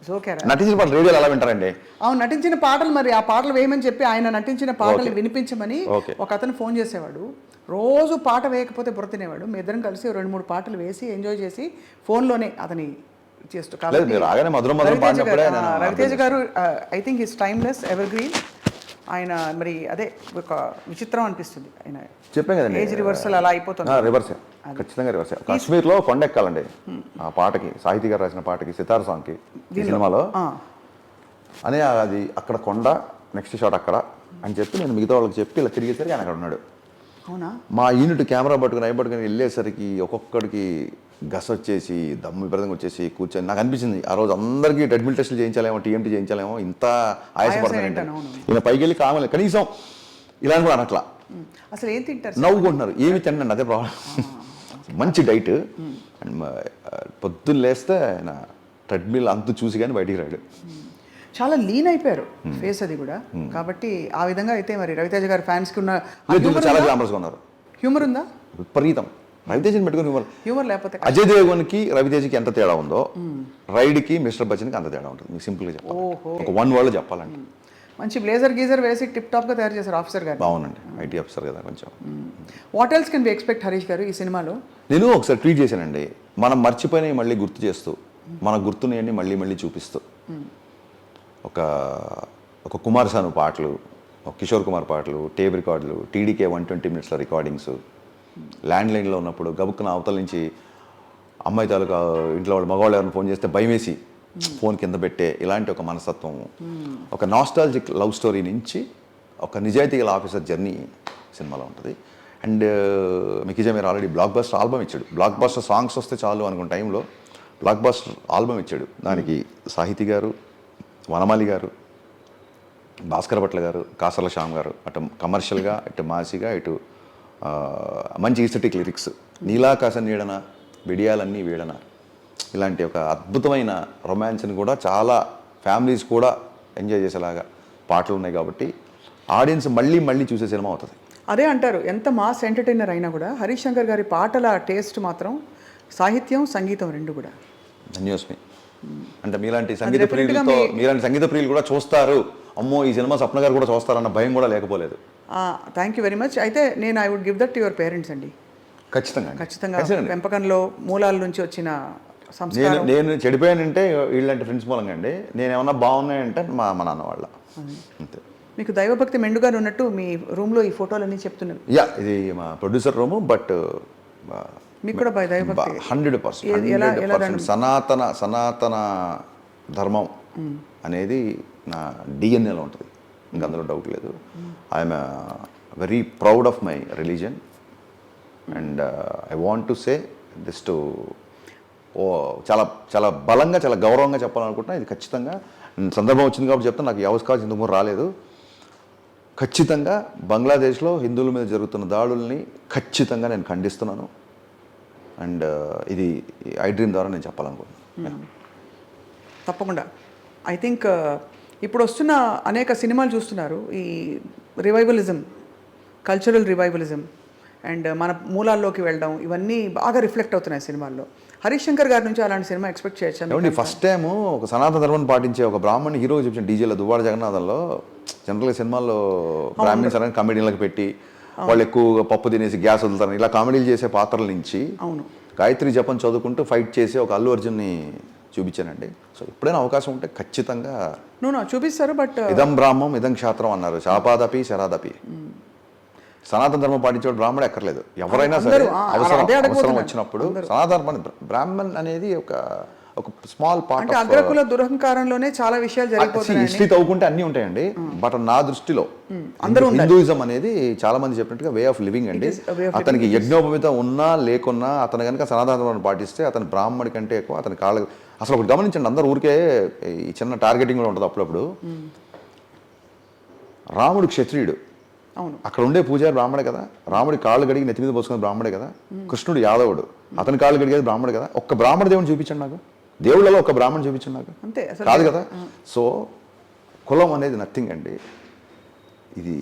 జోకేరా. నటించిన పాటలు రేడియోలో ఎలా వింటారండి? అవును, నటించిన పాటలు, మరి ఆ పాటలు వేయమని చెప్పి ఆయన నటించిన పాటలు Okay. వినిపించమని Okay. ఒక అతను ఫోన్ చేసేవాడు. రోజు పాట వేయకపోతే బుర్ర తినేవాడు. మీ ఇద్దరం కలిసి 2-3 పాటలు వేసి ఎంజాయ్ చేసి ఫోన్లోనే అతని చేస్తూ. లేదు, మీరు రాగానే మధురం మధురం పాడినప్పుడే నేను రవితేజ గారు I think is timeless, ever green. ఆయన మరి అదే ఒక విచిత్రం అనిపిస్తుంది. ఆయన చెప్పాను కదండి, ఏజ్ రివర్సల్ అలా అయిపోతుంది. రివర్సే, ఖచ్చితంగా రివర్సే. కాశ్మీర్లో కొండ ఎక్కాలండి ఆ పాటకి, సాహితీ గారు రాసిన పాటకి, సితార్ సాంగ్కి, ఈ సినిమాలో. అనే అది అక్కడ కొండ, నెక్స్ట్ షాట్ అక్కడ అని చెప్పి నేను మిగతా వాళ్ళకి చెప్పి ఇలా తిరిగేసరికి ఆయన అక్కడ ఉన్నాడు. అవునా? మా యూనిట్ కెమెరా పట్టుకుని వెళ్ళేసరికి ఒక్కొక్కడికి గస వచ్చేసి, దమ్ము విపరీతంగా వచ్చేసి కూర్చొని నాకు అనిపించింది ఆ రోజు అందరికీ ట్రెడ్మిల్ టెస్టులు చేయించాలేమో, టీఎంటీ చేయించాలేమో, ఇంత ఆయాసపడుతున్నారంటే. ఈయన పైకి వెళ్ళి కావాలి కనీసం ఇలా కూడా అనట్లా, అసలు ఏం తింటారు? నవ్వుకుంటున్నారు. ఏమి తినండి, అదే ప్రాబ్లం. మంచి డైట్. అండ్ పొద్దున్న లేస్తే ఆయన ట్రెడ్మిల్ అంతు చూసి కానీ బయటికి రాడు. చాలా లీన్ అయిపోయారు ఫేస్ అది కూడా. కాబట్టి ఆ విధంగా అయితే మరి రవితేజ గారి ఫ్యాన్స్కి ఉన్న చాలా గ్లామరస్గా ఉన్నారు. హ్యూమర్ ఉందా? విపరీతం. రవితేజని పెట్టుకుని హ్యూమర్ లేకపోతే అజయ్ దేవగన్కి రవితేజకి ఎంత తేడా ఉందో, రైడ్కి మిస్టర్ బచ్చన్కి అంత తేడా ఉంటుంది. మీకు సింపుల్గా చెప్పాలి, ఒక 1 word చెప్పాలంటే. మంచి బ్లేజర్ గీజర్ వేసి టిప్ టాప్గా తయారు చేశారు ఆఫీసర్ గారు. బాగుందండి, ఐటీ ఆఫీసర్ కదా కొంచెం. What else can be expect Harish గారు ఈ సినిమాలో? నేను ఒకసారి ట్వీట్ చేశానండి, మనం మర్చిపోయినవి మళ్ళీ గుర్తు చేస్తూ, మన గుర్తుని మళ్ళీ మళ్ళీ చూపిస్తూ, ఒక కుమార్ సాను పాటలు, ఒక కిషోర్ కుమార్ పాటలు, టేప్ రికార్డులు, టీడీకే 120 minutes రికార్డింగ్స్, ల్యాండ్ లైన్లో ఉన్నప్పుడు గబుక్కున అవతల నుంచి అమ్మాయి తాలూకా ఇంట్లో వాళ్ళు మగవాళ్ళు ఎవరైనా ఫోన్ చేస్తే భయం వేసి ఫోన్ కింద పెట్టే ఇలాంటి ఒక మనస్తత్వం, ఒక నాస్టాలజిక్ లవ్ స్టోరీ నుంచి ఒక నిజాయితీ గల ఆఫీసర్ జర్నీ సినిమాలో ఉంటుంది. అండ్ మీకు మీరు ఆల్రెడీ బ్లాక్ బస్టర్ ఆల్బమ్ ఇచ్చాడు. బ్లాక్ బస్టర్ సాంగ్స్ వస్తే చాలు అనుకున్న టైంలో బ్లాక్ బస్టర్ ఆల్బమ్ ఇచ్చాడు. దానికి సాహితీ గారు, వనమాలి గారు, భాస్కర్ భట్ల గారు, కాసర్ల శ్యామ్ గారు, అటు కమర్షియల్గా, ఇటు మాసిగా, ఇటు మంచి ఈస్థెటిక్ లిరిక్స్, నీలాకాశ నీడన, విడియాలన్నీ వీడన, ఇలాంటి ఒక అద్భుతమైన రొమాన్స్ని కూడా చాలా ఫ్యామిలీస్ కూడా ఎంజాయ్ చేసేలాగా పాటలు ఉన్నాయి. కాబట్టి ఆడియన్స్ మళ్ళీ మళ్ళీ చూసే సినిమా అవుతుంది. అదే అంటారు, ఎంత మాస్ ఎంటర్టైనర్ అయినా కూడా హరీష్ శంకర్ గారి పాటల టేస్ట్ మాత్రం సాహిత్యం, సంగీతం రెండు కూడా ధన్యోస్మి. అంటే మీలాంటి సంగీత ప్రియులు కూడా చూస్తారు, అమ్మో ఈ సినిమా స్వప్న గారు కూడా చూస్తారన్న భయం కూడా లేకపోలేదు. Thank you very much. అయితే నేను I would give that to your parents అండి. ఖచ్చితంగా పెంపకంలో మూలాల నుంచి వచ్చిన సంస్కారం. నేను చెడిపోయానంటే వీళ్ళంటి ఫ్రెండ్స్ మూలంగా అండి. నేను ఏమన్నా బాగున్నాయంటే మా నాన్న వాళ్ళ అంతే. మీకు దైవభక్తి మెండుగా ఉన్నట్టు మీ రూమ్లో ఈ ఫోటోలన్నీ చెప్తున్నారు. ఇది మా ప్రొడ్యూసర్ రూము. బట్ మీకు కూడా దైవభక్తి 100% సనాతన ధర్మం అనేది నా డిఎన్ఏలో ఉంటుంది, ఇంకా అందులో డౌట్ లేదు. I'm very proud of my religion and I want to say this to చాలా చాలా బలంగా, చాలా గౌరవంగా చెప్పాలనుకుంటున్నా. ఇది ఖచ్చితంగా సందర్భం వచ్చింది కాబట్టి చెప్తాను. నాకు ఈ అవకాశం ఇంతకు రాలేదు. ఖచ్చితంగా బంగ్లాదేశ్లో హిందువుల మీద జరుగుతున్న దాడుల్ని ఖచ్చితంగా నేను ఖండిస్తున్నాను. అండ్ ఇది ఐ డ్రీమ్ ద్వారా నేను చెప్పాలనుకుంటున్నాను. తప్పకుండా. ఐ థింక్ ఇప్పుడు వస్తున్న అనేక సినిమాలు చూస్తున్నారు, ఈ రివైవలిజం, కల్చరల్ రివైవలిజం అండ్ మన మూలాల్లోకి వెళ్ళడం, ఇవన్నీ బాగా రిఫ్లెక్ట్ అవుతున్నాయి సినిమాల్లో. హరీష్ శంకర్ గారి నుంచి అలాంటి సినిమా ఎక్స్పెక్ట్ చేయొచ్చు. ఫస్ట్ టైం ఒక సనాతన ధర్మాన్ని పాటించే ఒక బ్రాహ్మణ్ హీరో చూపించిన డీజేలో దువ్వాడ జగన్నాథంలో. జనరల్గా సినిమాల్లో బ్రాహ్మణ్స్ అనేది కమెడీలకు పెట్టి వాళ్ళు ఎక్కువ పప్పు తినేసి గ్యాస్ వదులుతారు, ఇలా కామెడీలు చేసే పాత్రల నుంచి గాయత్రి జపం చదువుకుంటూ ఫైట్ చేసి ఒక అల్లు అర్జున్ని చూపించానండి. సో ఎప్పుడైనా అవకాశం ఉంటే ఖచ్చితంగా చూపిస్తారు. బట్ ఇదం బ్రాహ్మం ఇదం క్షాత్రం అన్నారు, శాపాదపి శరాదపి. సనాతన ధర్మం పాటించేవాడు బ్రాహ్మణుడు ఎక్కర్లేదు, ఎవరైనా సరే అవసరం వచ్చినప్పుడు సనాతన బ్రాహ్మణ్ అనేది ఒక ఒక స్మాల్ పార్ట్ అంటే అగ్రకుల దురహంకారంలోనే చాలా విషయాలు జరిగిపోతున్నాయి. హిస్టరీ తవ్వుకుంటే అన్నీ ఉంటాయండి. బట్ నా దృష్టిలో హిందూయిజం అనేది చాలా మంది చెప్పినట్టుగా వే ఆఫ్ లివింగ్ అండి. అతనికి యజ్ఞోపవితం ఉన్నా లేకున్నా అతను కనుక సనాతన ధర్మాన్ని పాటిస్తే అతను బ్రాహ్మడి కంటే ఎక్కువ అతని కాళ్ళ అసలు ఒకటి గమనించండి, అందరూ ఊరికే ఈ చిన్న టార్గెటింగ్ కూడా ఉంటుంది అప్పుడప్పుడు. రాముడు క్షత్రియుడు, అక్కడ ఉండే పూజారి బ్రాహ్మడే కదా. రాముడి కాళ్ళు గడిగి నెత్తి మీద పోసుకునే బ్రాహ్మడే కదా. కృష్ణుడు యాదవుడు, అతని కాళ్ళు గడిగేది బ్రాహ్మడే కదా. ఒక్క బ్రాహ్మణ దేవుని చూపించండి నాకు, దేవుళ్ళలో ఒక బ్రాహ్మణ్ చూపించండి నాకు, అంతే కాదు కదా. సో కులం అనేది నథింగ్ అండి. ఇది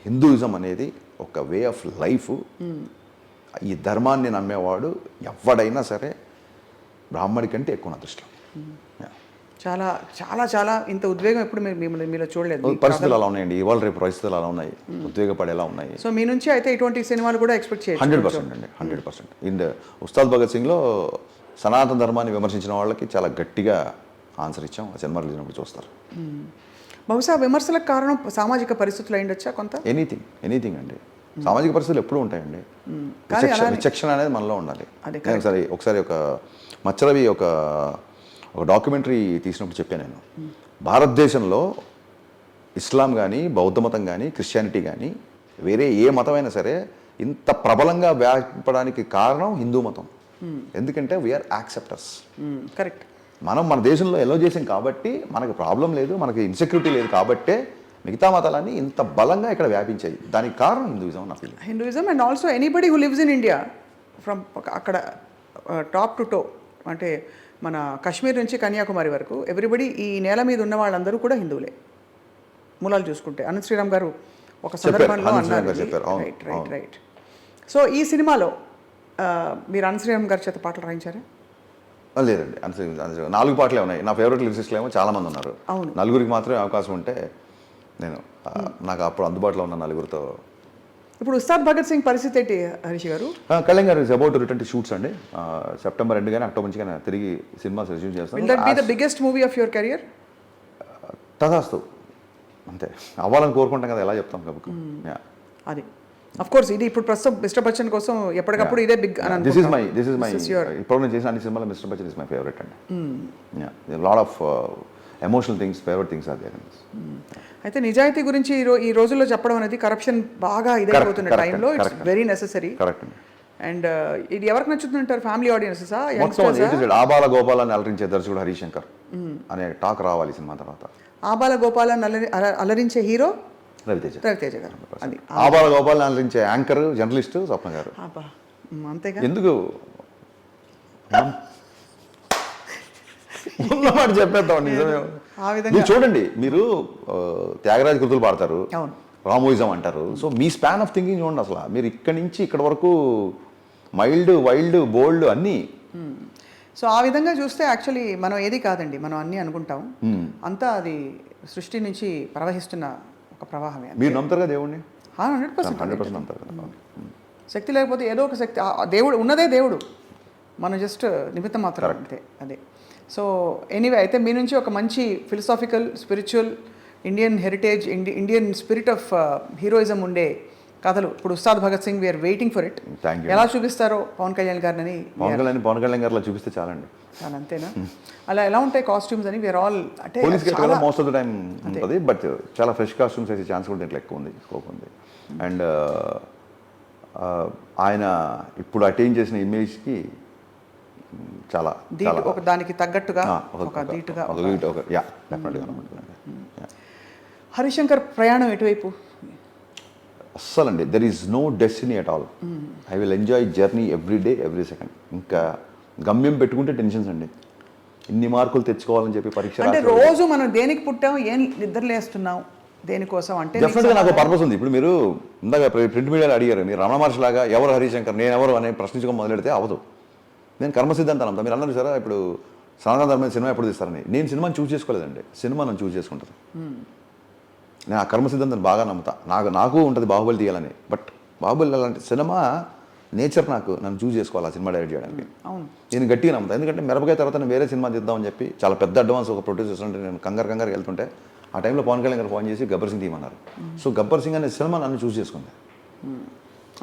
హిందూయిజం అనేది ఒక వే ఆఫ్ లైఫ్. ఈ ధర్మాన్ని నమ్మేవాడు ఎవడైనా సరే బ్రాహ్మడి కంటే ఎక్కువ నా దృష్టిలో. చాలా చాలా చాలా ఇంత ఉద్వేగం ఎప్పుడు మీలో చూడలేదు. పరిస్థితులు అలా ఉన్నాయండి, ఇవాళ రేపు పరిస్థితులు అలా ఉన్నాయి, ఉద్వేగపడేలా ఉన్నాయి. సో మీ నుంచి అయితే ఇటువంటి సినిమాలు కూడా ఎక్స్పెక్ట్ చేయొచ్చు. 100% అండి, 100%. ఇన్ ఉస్తాద్ భగత్ సింగ్లో సనాతన ధర్మాన్ని విమర్శించిన వాళ్ళకి చాలా గట్టిగా ఆన్సర్ ఇచ్చాం. ఆ సినిమా రిలీజ్ అయినప్పుడు చూస్తారు. బహుశా విమర్శలకు కారణం సామాజిక పరిస్థితులు అయిండొచ్చా కొంత? ఎనీథింగ్ అండి. సామాజిక పరిస్థితులు ఎప్పుడూ ఉంటాయండి. విచక్షణ అనేది మనలో ఉండాలి. ఒకసారి ఒక మచ్చరవి ఒక డాక్యుమెంటరీ తీసినప్పుడు చెప్పాను నేను, భారతదేశంలో ఇస్లాం కానీ బౌద్ధ మతం కానీ క్రిస్టియానిటీ కానీ వేరే ఏ మతమైనా సరే ఇంత ప్రబలంగా వ్యాపడానికి కారణం హిందూ మతం. ఎందుకంటే వీఆర్ యాక్సెప్టర్స్. కరెక్ట్. మనం మన దేశంలో ఎలో చేసాం కాబట్టి మనకు ప్రాబ్లం లేదు, మనకి ఇన్సెక్యూరిటీ లేదు కాబట్టే మిగతా మతాలన్నీ ఇంత బలంగా ఇక్కడ వ్యాపించాయి. దానికి కారణం హిందూయిజం నా feeling. Hinduism and also anybody who lives in India from అక్కడ టాప్ టు టో, అంటే మన కాశ్మీర్ నుంచి కన్యాకుమారి వరకు ఎవ్రీబడి, ఈ నేల మీద ఉన్న వాళ్ళందరూ కూడా హిందువులే మూలాలు చూసుకుంటే. అనంత్ శ్రీరామ్ గారు ఒక సందర్భంలో అన్నారు. రైట్. సో ఈ సినిమాలో మీరు అనంత్ శ్రీరామ్ గారి చేత పాటలు రాయించారా? లేదండి, 4 పాటలే ఉన్నాయి. నా ఫేవరెట్ లిరిసిస్ట్లు ఏమో చాలా మంది ఉన్నారు. నలుగురికి మాత్రమే అవకాశం ఉంటే నేను నాకు అప్పుడు అందుబాటులో ఉన్న నలుగురితో. ఇప్పుడు ఉస్తాద్ భగత్ సింగ్ పరిస్థితి ఏంటి హరీష్ గారు? కళ్యాణ్ గారు is about to return to shoots అండి. సెప్టెంబర్ ఎండ్ కానీ అక్టోబర్ నుంచి కానీ తిరిగి సినిమా రిజ్యూమ్ చేస్తాను. Will that be the biggest movie of your career? తదాస్తు, అంతే అవ్వాలని కోరుకుంటాం కదా, ఎలా చెప్తాం కాబట్టి. అది అఫ్ కోర్స్ ఇది ఇప్పుడు ప్రస్తుతం మిస్టర్ బచ్చన్ కోసం ఎప్పటికప్పుడు ఇదే బిగ్ అని అనుకుంటున్నాను. దిస్ ఇస్ మై ఇప్పుడు నేను చేసిన అన్ని సినిమాలో Mister Bachchan is my favourite అండి. Lot of emotional things, favourite things are there. అయితే నిజాయితీ గురించి ఈ రోజుల్లో చెప్పడం అనేది కరప్షన్ బాగా ఇదైపోతున్న టైంలో it's very necessary. Correct. And ఇది ఎవరికి నచ్చుతుంటారు? ఫ్యామిలీ ఆడియన్సెసా? ఆబాల గోపాలని అలరించే దర్శకుడు హరిశంకర్ అనే టాక్ రావాలి సినిమా తర్వాత. ఆబాల గోపాలని అలరించే హీరో రవితేజ గారు. ఆబాల గోపాలని అలరించే యాంకర్ జర్నలిస్ట్ స్వప్న గారు. అంతేగా. ఎందుకు ఉన్నమాట చెప్పేద్దాం. నిజమే. మీరు చూడండి, మీరు త్యాగరాజ కృతులు పాడతారు, రామోయిజం అంటారు. So me span of thinking చూడండి. అసలు మీరు ఇక్కడి నుంచి ఇక్కడ వరకు మైల్డ్, వైల్డ్, బోల్డ్ అన్నీ. సో ఆ విధంగా చూస్తే యాక్చువల్లీ మనం ఏది కాదండి, మనం అన్నీ అనుకుంటాం. అంతా అది సృష్టి నుంచి ప్రవహిస్తున్న ఒక ప్రవాహమే. మీరు నమ్ముతారుగా దేవుడిని? 100% నమ్ముతారు. శక్తి లేకపోతే ఏదో ఒక శక్తి, దేవుడు ఉన్నదే దేవుడు, మనం జస్ట్ నిమిత్తం మాత్రం అంతే. అదే. సో ఎనీవే, అయితే మీ నుంచి ఒక మంచి philosophical, spiritual, Indian heritage, Indian spirit of heroism ఉండే కథలు ఇప్పుడు Ustaad Bhagat Singh, we are waiting for it. ఎలా చూపిస్తారో పవన్ కళ్యాణ్ గారిని? పవన్ కళ్యాణ్ గారిలో చూపిస్తే చాలండి. చాలా అంతేనా? అలా ఎలా ఉంటాయి కాస్ట్యూమ్స్ అని? వీఆర్ ఆల్ అంటే మోస్ట్ ఆఫ్ ద టైం ఉంటుంది, బట్ చాలా ఫ్రెష్ కాస్ట్యూమ్స్ వేసే ఛాన్స్ కూడా దీంట్లో ఎక్కువ ఉంది, స్కోప్ ఉంది. అండ్ ఆయన ఇప్పుడు అటైన్ చేసిన ఇమేజ్కి చాలా దానికి తగ్గట్టుగా హరిశంకర్ ప్రయాణం ఎటువైపు? అస్సలండి, there is no destiny at all. I will enjoy journey every day, every second. ఇంకా గమ్యం పెట్టుకుంటే టెన్షన్స్ అండి. ఇన్ని మార్కులు తెచ్చుకోవాలని చెప్పి పరీక్ష అంటే రోజు మనం దేనికి పుట్టాం, ఏం నిద్రలేస్తున్నాం, దేనికోసం అంటే డెఫినెట్గా నాకు పర్పస్ ఉంది. ఇప్పుడు మీరు ఇందాక ప్రింట్ మీడియాలో అడిగారు, మీరు రమణ మహర్షి లాగా ఎవరు హరిశంకర్, నేను ఎవరు అని ప్రశ్నించడం మొదలెడితే అవ్వదు. నేను కర్మసిద్ధాంతం అంతా మీరు అన్నారు సార్. ఇప్పుడు సనాతన ధర్మమైన సినిమా ఎప్పుడు తీస్తారని నేను సినిమాని చూస్ చేసుకోలేదండి, సినిమా నన్ను చూస్ చేసుకుంటుంది. నేను ఆ కర్మసిద్ధాంతాన్ని బాగా నమ్ముతా. నాకు ఉంటుంది బాహుబలి తీయాలని, బట్ బాహుబలి అలాంటి సినిమా నేచర్ నన్ను చూస్ చేసుకోవాలి ఆ సినిమా డైరెక్ట్ చేయడానికి. నేను గట్టిగా నమ్ముతాను. ఎందుకంటే మిరపకాయ తర్వాత నేను వేరే సినిమా తీద్దామని చెప్పి చాలా పెద్ద అడ్వాన్స్ ఒక ప్రొడ్యూసర్ అంటే నేను కంగారు వెళ్తుంటే ఆ టైంలో పవన్ కళ్యాణ్ గారు ఫోన్ చేసి గబ్బర్ సింగ్ తీయమన్నారు. సో గబ్బర్ సింగ్ అనే సినిమా నన్ను చూస్ చేసుకుంది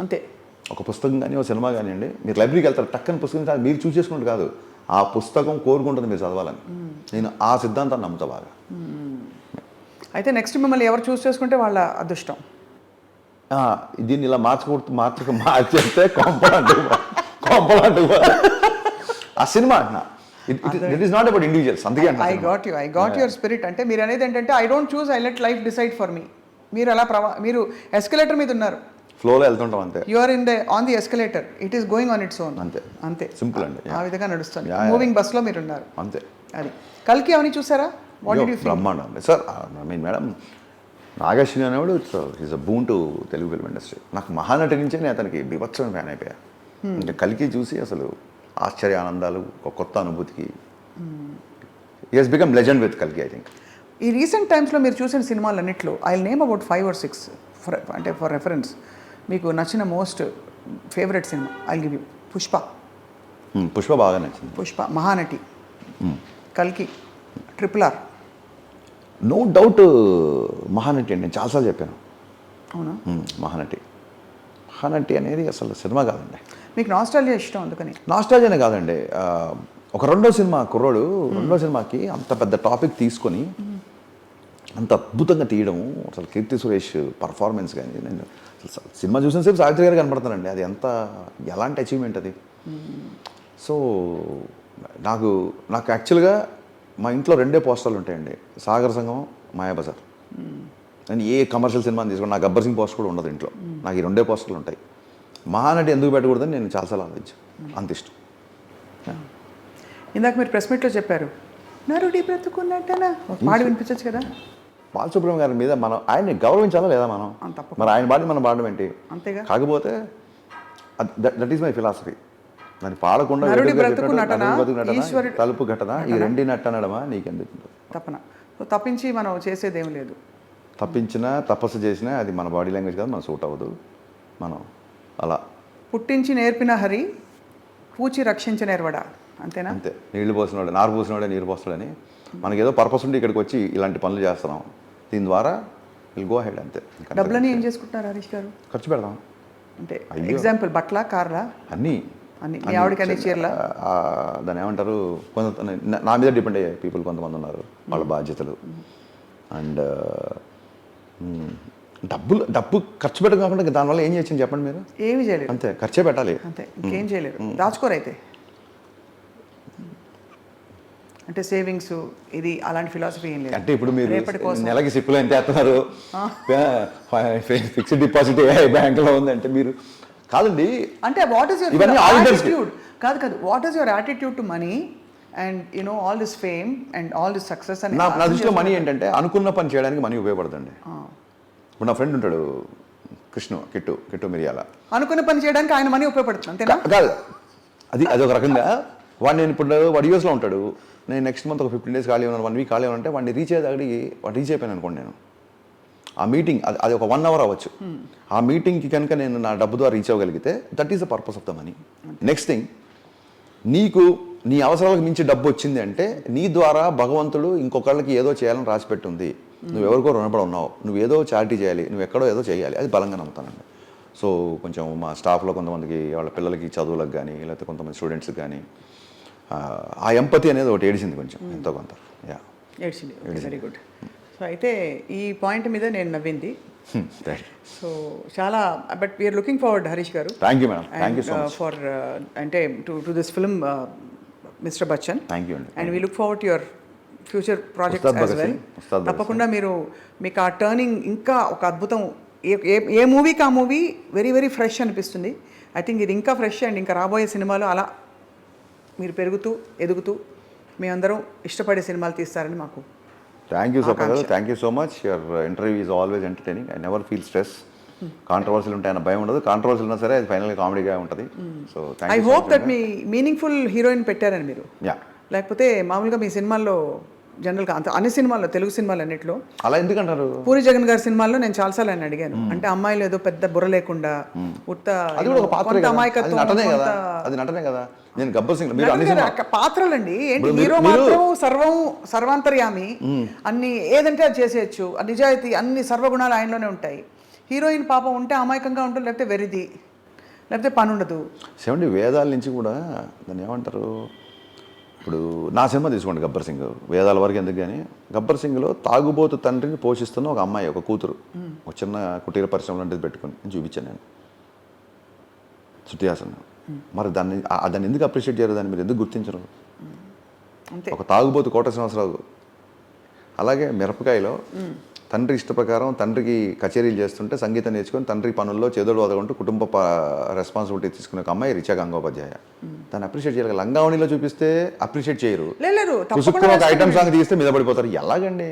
అంతే. ఒక పుస్తకం కానీ ఒక సినిమా కానివ్వండి, మీరు లైబ్రరీకి వెళ్తారు, టక్కని పుస్తకం మీరు చూస్ చేసుకున్నట్టు కాదు, ఆ పుస్తకం కోరుకుంటుంది మీరు చదవాలని. నేను ఆ సిద్ధాంతాన్ని నమ్ముతా బాగా. అయితే నెక్స్ట్ మిమ్మల్ని ఎవరు చూస్ చేసుకుంటే వాళ్ళ అదృష్టం. ఆ, దీన్ని ఇలా మార్చేస్తే కొంపలంటూ ఆ సినిమా అంటున్నా. It is not about individuals. అందుకే ఐ గాట్ యువర్ స్పిరిట్. అంటే మీరు అనేది ఏంటంటే I don't choose, I let life decide for me. మీరు అలా మీరు ఎస్కలేటర్ మీద ఉన్నారు, ఫ్లోలో వెళ్తుంటాం అంతే. You are on the escalator, it is going on its own. అంతే అంతే, సింపుల్ అండి. ఆ విధంగా నడుస్తుంది. మూవింగ్ బస్లో మీరు ఉన్నారు అంతే. అది. కల్కి అవన్నీ చూసారా? What did you feel? బ్రహ్మాండం అండి సార్. ఐ మీన్ మేడం, నాగశ్విని అనేవాడు is a boon to Telugu film industry. నాకు మహానటి నుంచే నేను అతనికి బీభత్సమైన ఫ్యాన్ అయిపోయా. ఇంకా కలికి చూసి అసలు ఆశ్చర్య ఆనందాలు, ఒక కొత్త అనుభూతికి he has become legend with కల్కి ఐ థింక్. ఈ రీసెంట్ టైమ్స్లో మీరు చూసిన సినిమాలన్నింటిలో ఐ నేమ్ అబౌట్ 5 or 6 అంటే ఫర్ రెఫరెన్స్ మీకు నచ్చిన most favourite cinema I give you. Pushpa బాగా నచ్చింది. పుష్ప, మహానటి, కల్కి, RRR. నో డౌట్ మహానటి అండి. నేను చాలాసార్లు చెప్పాను. అవునా? మహానటి అనేది అసలు సినిమా కాదండి. మీకు నాస్టాల్జియా ఇష్టం అందుకని? నాస్టాల్జియానే కాదండి. ఒక రెండో సినిమాకి అంత పెద్ద టాపిక్ తీసుకొని అంత అద్భుతంగా తీయడము, అసలు కీర్తి సురేష్ పర్ఫార్మెన్స్ కానీ, నేను అసలు సినిమా చూసిన సేపు సావిత్రి గారు కనపడతానండి. అది ఎలాంటి అచీవ్మెంట్ అది. సో నాకు యాక్చువల్గా మా ఇంట్లో 2 పోస్టర్లు ఉంటాయండి, సాగర సంగమం, మాయాబజార్. నేను ఏ కమర్షియల్ సినిమాని తీసుకోండి, నాకు గబ్బర్ సింగ్ పోస్టర్ కూడా ఉండదు ఇంట్లో. నాకు ఈ 2 పోస్టర్లు ఉంటాయి. మహానటి ఎందుకు పెట్టకూడదని నేను చాలాసార్లు ఆలోచించాను. అంత ఇష్టం. ఇందాక మీరు ప్రెస్ మీట్లో చెప్పారు, నరుడి బ్రతుకున్నట్టనా పాడి వినిపించచ్చు కదా. బాలసుబ్రహ్మణ్యం గారి మీద మనం ఆయన్ని గౌరవించాలా లేదా మనం? మరి ఆయన పాడి మనం పాడడం ఏంటి? అంతేగా. కాకపోతే దట్ ఈస్ మై ఫిలాసఫీ. దాన్ని పాడకుండా తలుపు ఘటన ఈ 2 నట్టనడమా నీకెందుకు తప్పన. తప్పించి మనం చేసేది ఏం లేదు. తప్పించినా తపస్సు చేసినా అది మన బాడీ లాంగ్వేజ్ కాదు, మనం సూట్ అవ్వదు. మనం అలా పుట్టించి నేర్పిన హరి పూచి రక్షించిన ఎర్వడా, అంతేనా? అంతే. నీళ్లు పోసినోడే నారు పోసినోడే నీరు పోస్తాడని మనకి ఏదో పర్పస్ ఉండి ఇక్కడికి వచ్చి ఇలాంటి పనులు చేస్తున్నాం. దీని ద్వారా విల్ గో హెడ్ అంతే. డబ్బులని ఏం చేసుకుంటున్నారు హరీష్ గారు? ఖర్చు పెడదాం. అంటే ఎగ్జాంపుల్ బట్ల, కార్లా, అన్నీ మీ ఆవిడకి అన్ని చీరలా? దాన్ని ఏమంటారు, కొంత నా మీద డిపెండ్ అయ్యే పీపుల్ కొంతమంది ఉన్నారు, వాళ్ళ బాధ్యతలు. అండ్ డబ్బు ఖర్చు పెట్టడం కాకుండా దానివల్ల ఏం చేయొచ్చని చెప్పండి మీరు? ఏమి చేయలేదు. అంతే, ఖర్చే పెట్టాలి. అంతే, ఇంకేం చేయలేరు. దాచుకోరు అయితే. అంటే సేవింగ్స్ ఇది అలాంటి ఫిలాసఫీ ఏం లేదు. అంటే ఇప్పుడు మీరు నెలకి సిప్పులు ఎంత వేస్తున్నారు, ఫిక్స్డ్ డిపాజిట్ బ్యాంకులో ఉందంటే మీరు కాదండి. అంటే వాట్ ఈస్ యువర్ యాటిట్యూడ్? కాదు what is your attitude to money and all this fame and all this success? అని నా దృష్టిలో మనీ ఏంటంటే అనుకున్న పని చేయడానికి మనీ ఉపయోగపడుతుంది. ఇప్పుడు నా ఫ్రెండ్ ఉంటాడు కిట్టు మిరియాల. అనుకున్న పని చేయడానికి ఆయన మనీ ఉపయోగపడుతుంది అంతేనా? కాదు, అది ఒక రకంగా. నేను ఇప్పుడు వాడు యూఎస్లో ఉంటాడు, నేను నెక్స్ట్ మంత్ ఒక 15 days ఖాళీ ఉన్నాను, 1 week ఖాళీ ఉన్నానంటే వాడిని రీచ్ అయ్యేదాడికి వాడు రీచ్ అయిపోయాను అనుకోండి. నేను ఆ మీటింగ్ అది ఒక 1 hour అవ్వచ్చు. ఆ మీటింగ్కి కనుక నేను నా డబ్బు ద్వారా రీచ్ అవ్వగలిగితే that is the purpose of the money. Next thing, నీకు నీ అవసరాలకు మించి డబ్బు వచ్చింది అంటే నీ ద్వారా భగవంతుడు ఇంకొకళ్ళకి ఏదో చేయాలని రాసిపెట్టుంది. నువ్వెవరికో రుణపడి ఉన్నావు, నువ్వు ఏదో చారిటీ చేయాలి, నువ్వు ఎక్కడో ఏదో చేయాలి. అది బలంగా నమ్ముతానండి. సో కొంచెం మా స్టాఫ్లో కొంతమందికి వాళ్ళ పిల్లలకి చదువులకు కానీ లేకపోతే కొంతమంది స్టూడెంట్స్కి కానీ ఆ ఎంపతి అనేది ఒకటి ఏడిచింది కొంచెం, ఎంతో కొంత. ఏడ్చింది. Very good. సో అయితే ఈ పాయింట్ మీద నేను నవ్వింది. సో చాలా, but we're looking forward Harish garu. Thank you madam, thank you so much for అంటే to this film Mister Bachchan. Thank you అండి. And we look forward to your future projects as well. తప్పకుండా మీకు ఆ టర్నింగ్ ఇంకా ఒక అద్భుతం. ఏ మూవీకి ఆ మూవీ వెరీ వెరీ ఫ్రెష్ అనిపిస్తుంది. ఐ థింక్ ఇది ఇంకా ఫ్రెష్ అండ్ ఇంకా రాబోయే సినిమాలు అలా మీరు పెరుగుతూ ఎదుగుతూ మీ అందరం ఇష్టపడే సినిమాలు తీస్తారని మాకు. Thank you so much. Thank you so much. Your interview is always entertaining. I never feel stress. కాంట్రవర్సీలు ఉంటాయన్న భయం ఉండదు. కాంట్రవర్సీలు ఉన్నా సరే అది ఫైనల్గా కామెడీగా ఉంటుంది. సో ఐ హోప్ దట్ మీ మీనింగ్ఫుల్ హీరోయిన్ పెట్టారని మీరు. లేకపోతే మామూలుగా మీ సినిమాల్లో జనరల్గా అంత అన్ని సినిమాల్లో, తెలుగు సినిమాలు అన్నింటిలో అలా ఎందుకంటారు? పూరి జగన్ గారి సినిమాల్లో నేను చాలాసార్లు ఆయన అడిగాను, అంటే అమ్మాయిలు ఏదో పెద్ద బుర్ర లేకుండా ఉత్త అమాయకత్వం. అది నటనే కదా. నేను గబ్బర్ సింగ్ మీరు అన్ని పాత్రలండి ఏంటి, హీరో మాత్రం సర్వాంతర్యామి, అన్ని ఏదంటే అది చేసేయచ్చు, నిజాయితీ అన్ని సర్వగుణాలు ఆయనలోనే ఉంటాయి. హీరోయిన్ పాపం ఉంటే అమాయకంగా ఉంటుంది, లేకపోతే వెరిది, లేకపోతే పని ఉండదు. వేదాల నుంచి కూడా దాన్ని ఏమంటారు, ఇప్పుడు నా సినిమా తీసుకోండి గబ్బర్ సింగ్, వేదాల వరకు ఎందుకు కానీ గబ్బర్ సింగ్లో తాగుబోతు తండ్రిని పోషిస్తున్న ఒక అమ్మాయి, ఒక కూతురు, ఒక చిన్న కుటీర పరిశ్రమ లాంటిది పెట్టుకుని చూపించాను నేను శృతి హాసన్. మరి దాన్ని ఎందుకు అప్రిషియేట్ చేయరు, దాన్ని మీరు ఎందుకు గుర్తించరు? ఒక తాగుబోతు కోట శ్రీనివాసరావు. అలాగే మిరపకాయలో తండ్రి ఇష్ట ప్రకారం తండ్రికి కచేరీలు చేస్తుంటే సంగీతం నేర్చుకొని తండ్రి పనుల్లో చేదోడు వదలకుంటూ కుటుంబ రెస్పాన్సిబిలిటీ తీసుకునే ఒక అమ్మాయి రిచా గంగోపాధ్యాయ. దాన్ని అప్రిషియేట్ చేయాలి. లంగావణిలో చూపిస్తే అప్రిషియేట్ చేయరు, ఒక ఐటమ్ సాంగ్ తీస్తే మీద పడిపోతారు. ఎలాగండి?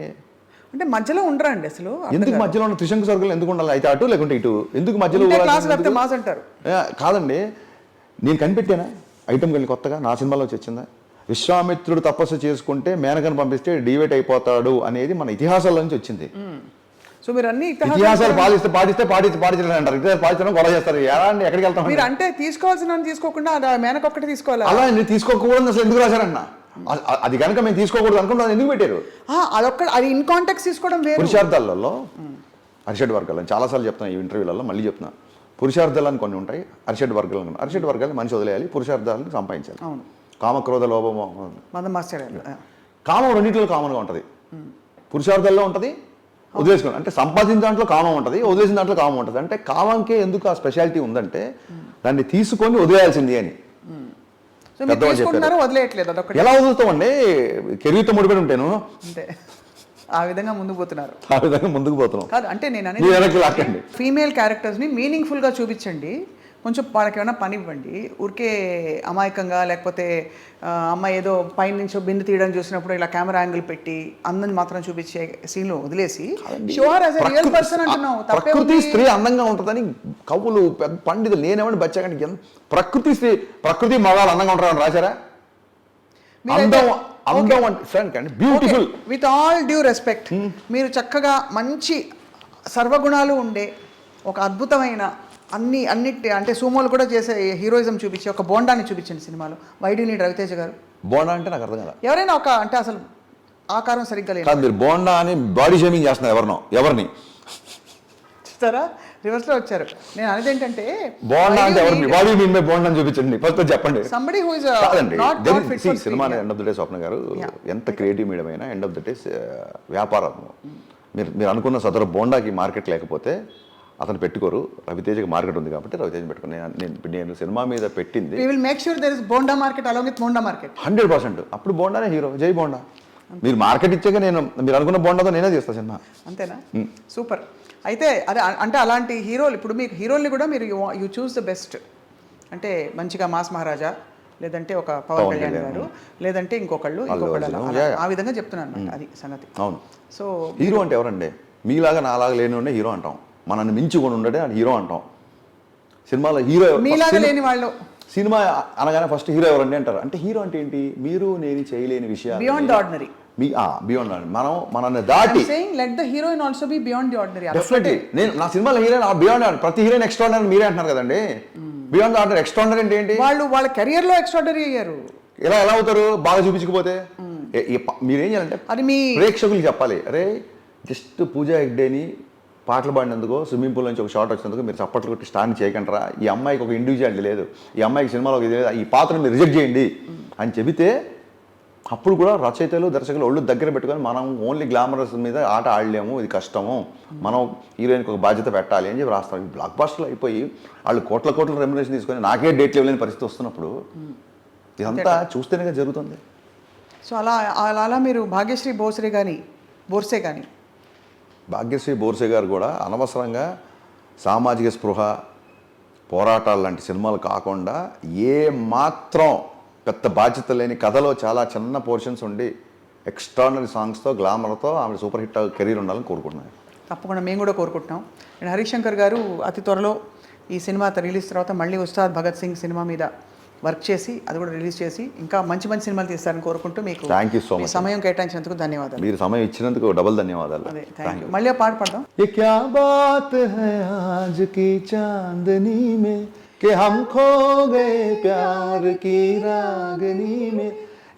అంటే మధ్యలో ఉండరా అండి అసలు? ఎందుకు మధ్యలో ఉన్న త్రిశంకు సర్కిల్ ఎందుకు ఉండాలి? అయితే అటు లేకుంటే ఇటు ఎందుకు మధ్యలో? కాదండి, నేను కనిపెట్టానా ఐటమ్ వెళ్ళి కొత్తగా నా సినిమాలో వచ్చిందా? విశ్వామిత్రుడు తపస్సు చేసుకుంటే మేనకను పంపిస్తే డివేట్ అయిపోతాడు అనేది మన ఇతిహాసాల నుంచి వచ్చింది. సో మీరు అన్ని ఇతిహాసాలు పాటించాలి అంటారు, ఇతిహాసాలు పాటించడం గొడవ చేస్తారు. ఎలా అండి, ఎక్కడికి వెళ్తాం? మీరు అంటే తీసుకోవాల్సిన తీసుకోకుండా మేనక ఒక్కటి తీసుకోవాలి. అలా తీసుకోకూడదు అసలు ఎందుకు రాశారన్న? అది కనుక మేము తీసుకోకూడదు అనుకుంటే ఎందుకు పెట్టారు? అదొక్క అది ఇన్ కాంటాక్ట్ తీసుకోవడం వేరు. పురుషార్థాలలో అరిషడ్ వర్గాలు చాలాసార్లు చెప్తున్నా ఈ ఇంటర్వ్యూలలో, మళ్ళీ చెప్తున్నా. పురుషార్థాలు అని కొన్ని ఉంటాయి, అరిషడ్ వర్గాలు మనిషి వదిలేయాలి, పురుషార్థాలను సంపాదించాలి. కామక్రోధ లోభం కామం రెండింటిలో కామన్గా ఉంటుంది. పురుషార్థాల్లో ఉంటుంది, వదిలేసుకుని అంటే సంపాదించిన దాంట్లో కామం ఉంటుంది, వదిలేసిన దాంట్లో కామం ఉంటుంది. అంటే కామంకే ఎందుకు ఆ స్పెషాలిటీ ఉందంటే దాన్ని తీసుకొని వదిలేయాల్సింది అని పెద్దవాళ్ళు చెప్పారు. ఎలా వదులుతామండి? కెరీర్తో ముడిపడి ఉంటాను, ఆ విధంగా ముందుకు పోతున్నాం. కాదు అంటే నేను అనేది ఫీమేల్ క్యారెక్టర్స్ని మీనింగ్ఫుల్గా చూపించండి, కొంచెం వాళ్ళకి ఏమైనా పని ఇవ్వండి. ఊరికే అమాయకంగా లేకపోతే అమ్మాయి ఏదో పైన నుంచి బిందు తీయడం చూసినప్పుడు ఇలా కెమెరా యాంగిల్ పెట్టి అందం మాత్రం చూపించే సీన్లు వదిలేసి రియల్ పర్సన్ అంటున్నావు. ప్రకృతి స్త్రీ అందంగా ఉంటుందని కవులు పండితులు నేనేమని బచ్చాకంటే ప్రకృతి మగాళ్ళు అందంగా ఉంటారని రాశారా? Beautiful. With all due respect, మీరు మంచి సర్వగుణాలు ఉండే ఒక అద్భుతమైన అన్నిటి అంటే సూమోలు కూడా చేసే హీరోయిజం చూపించి ఒక బోండాన్ని చూపించండి సినిమాలో. వై డు నీడ్ రవితేజ గారు? బోండా అంటే నాకు అర్థం కదా. ఎవరైనా ఒక అంటే అసలు ఆకారం సరిగ్గా లేదు. మీరు బోండా అని బాడీ షేమింగ్ చేస్తున్నారు ఎవరిని చూస్తారా? రివర్స్ లో వచ్చారు. నేను అనేది ఏంటంటే బోండా అంటే ఎవరిని బాడీ మీన్ బై బోండా అని చూపించండి ఫస్ట్ చెప్పండి. Somebody who is cinema end of the day Swapna garu ఎంత క్రియేటివ్ మీడియం అయినా ఎండ్ ఆఫ్ ద డే వ్యాపారం. మీరు అనుకున్న సదరు బోండాకి మార్కెట్ లేకపోతే అతను పెట్టుకోరు. రవితేజకి మార్కెట్ ఉంది కాబట్టి రవితేజ పెట్టుకుని నేను సినిమా మీద పెట్టింది. We will make sure there is bonda market along with bonda market 100%. అప్పుడు బోండానే హీరో, జై బోండా. మీరు మార్కెట్ ఇచ్చాక మీరు అనుకున్న బోండాతో నేనే చేస్తాను సినిమా. అంతేనా? సూపర్. అయితే అదే అంటే అలాంటి హీరోలు ఇప్పుడు మీకు హీరోల్ని కూడా మీరు యూ చూస్ ద బెస్ట్. అంటే మంచిగా మాస్ మహారాజా, లేదంటే ఒక పవన్ కళ్యాణ్ గారు, లేదంటే ఇంకొకళ్ళు ఆ విధంగా చెప్తున్నాను అనమాట. అది సంగతి. అవును. సో హీరో అంటే ఎవరండి? మీలాగా నాలాగా లేని ఉండే హీరో అంటాం, మనల్ని మించి కూడా ఉండడే హీరో అంటాం. సినిమాలో హీరో మీలాగా లేని వాళ్ళు. సినిమా అనగానే ఫస్ట్ హీరో ఎవరండి అంటారు. అంటే హీరో అంటే ఏంటి? మీరు నేను చేయలేని విషయాలు, బియాండ్ ది ఆర్డినరీ. బియాండ్ మనల్ని దాటి. Let the heroine also be beyond the ordinary. Definitely. నేను నా సినిమాలో హీరోయిన్ బియాండ్, ప్రతి హీరోయిన్ ఎక్స్ట్రాడినరీ మీరే అంటున్నారు కదండి. Beyond the ordinary. ఎక్స్ట్రాడినరీ అంటే ఏంటి? వాళ్ళ కెరియర్ లో ఎక్స్ట్రాడినరీ అయ్యారు. ఎలా అవుతారు? బాగా చూపించకపోతే మీరేం చేయాలంటే అది మీ ప్రేక్షకులు చెప్పాలి. అరే జస్ట్ పూజా హెగ్డేని పాటలు పాడినందుకో స్విమ్మింగ్ పూల్ నుంచి ఒక షాట్ వచ్చినందుకు మీరు చప్పట్లు కొట్టి స్టాండ్ చేయకంటారా? ఈ అమ్మాయికి ఒక ఇండివిజువాలిటీ లేదు, ఈ అమ్మాయికి సినిమాలో ఇది లేదు, ఈ పాత్రను మీరు రిజెక్ట్ చేయండి అని చెబితే అప్పుడు కూడా రచయితలు దర్శకులు ఒళ్ళు దగ్గర పెట్టుకొని మనం ఓన్లీ గ్లామరస్ మీద ఆట ఆడలేము, ఇది కష్టము, మనం హీరోయిన్కి ఒక బాధ్యత పెట్టాలి అని చెప్పి రాస్తాం. ఈ బ్లాక్ బస్టర్లు అయిపోయి వాళ్ళు కోట్ల రెమ్యునరేషన్ తీసుకొని నాకే డేట్లు ఇవ్వలేని పరిస్థితి వస్తున్నప్పుడు ఇదంతా చూస్తేనే జరుగుతుంది. సో అలా మీరు భాగ్యశ్రీ బోర్సే కానీ భాగ్యశ్రీ బోర్సే గారు కూడా అనవసరంగా సామాజిక స్పృహ, పోరాటాలు లాంటి సినిమాలు కాకుండా ఏ మాత్రం పెద్ద బాధ్యత లేని కథలో చాలా చిన్న పోర్షన్స్ ఉండి ఎక్స్ట్రాడినరీ సాంగ్స్తో గ్లామర్తో ఆమె సూపర్ హిట్ కెరీర్ ఉండాలని కోరుకుంటున్నాను. తప్పకుండా మేము కూడా కోరుకుంటున్నాం. అండ్ హరిశంకర్ గారు అతి త్వరలో ఈ సినిమా రిలీజ్ తర్వాత మళ్ళీ ఉస్తాద్ భగత్ సింగ్ సినిమా మీద వర్క్ చేసి అది కూడా రిలీజ్ చేసి ఇంకా మంచి మంచి సినిమాలు తీస్తారని కోరుకుంటూ మీకు థ్యాంక్ యూ సో మచ్. సమయం కేటాయించినందుకు ధన్యవాదాలు. మీరు సమయం ఇచ్చినందుకు డబుల్ ధన్యవాదాలు. అదే థ్యాంక్ యూ. మళ్ళీ పాట పాడదాం. ये क्या बात है आज की चांदनी में कि हम खो गए प्यार की रागनी में,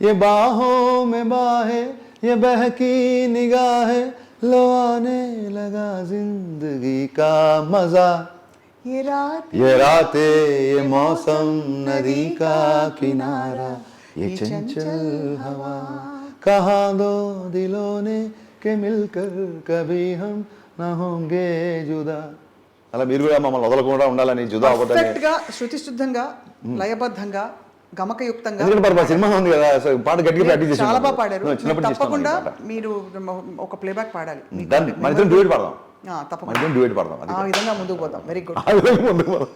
ये बाहों में बाहें ये बहकी निगाहें, लो आने लगा जिंदगी का मजा, ये रातें ये मौसम नदी का किनारा, ये चंचल हवा कहा दो दिलों ने के मिलकर कभी हम ना होंगे जुदा అలా మీరు కూడా మమ్మల్ని వదలకుండా ఉండాలని జుదా అవ్వదని పర్ఫెక్ట్ గా శృతి శుద్ధంగా లయబద్ధంగా గమకయుక్తంగా ఎందుకంటే మరి సినిమా ఉంది కదా సో పాట గట్టిగా ప్రాక్టీస్ చేసి చాలా బాగా పాడారు. చిన్నప్పుడు తప్పకుండా మీరు ఒక ప్లేబ్యాక్ పాడాలి. మన ఇద్దరం డ్యూయట్ పాడదాం తప్పకుండా మన ఇద్దరం డ్యూయట్ పాడదాం ఆ విధంగా ముందుకు పోదాం. Very good. ఆ విధంగా ముందుకు పోదాం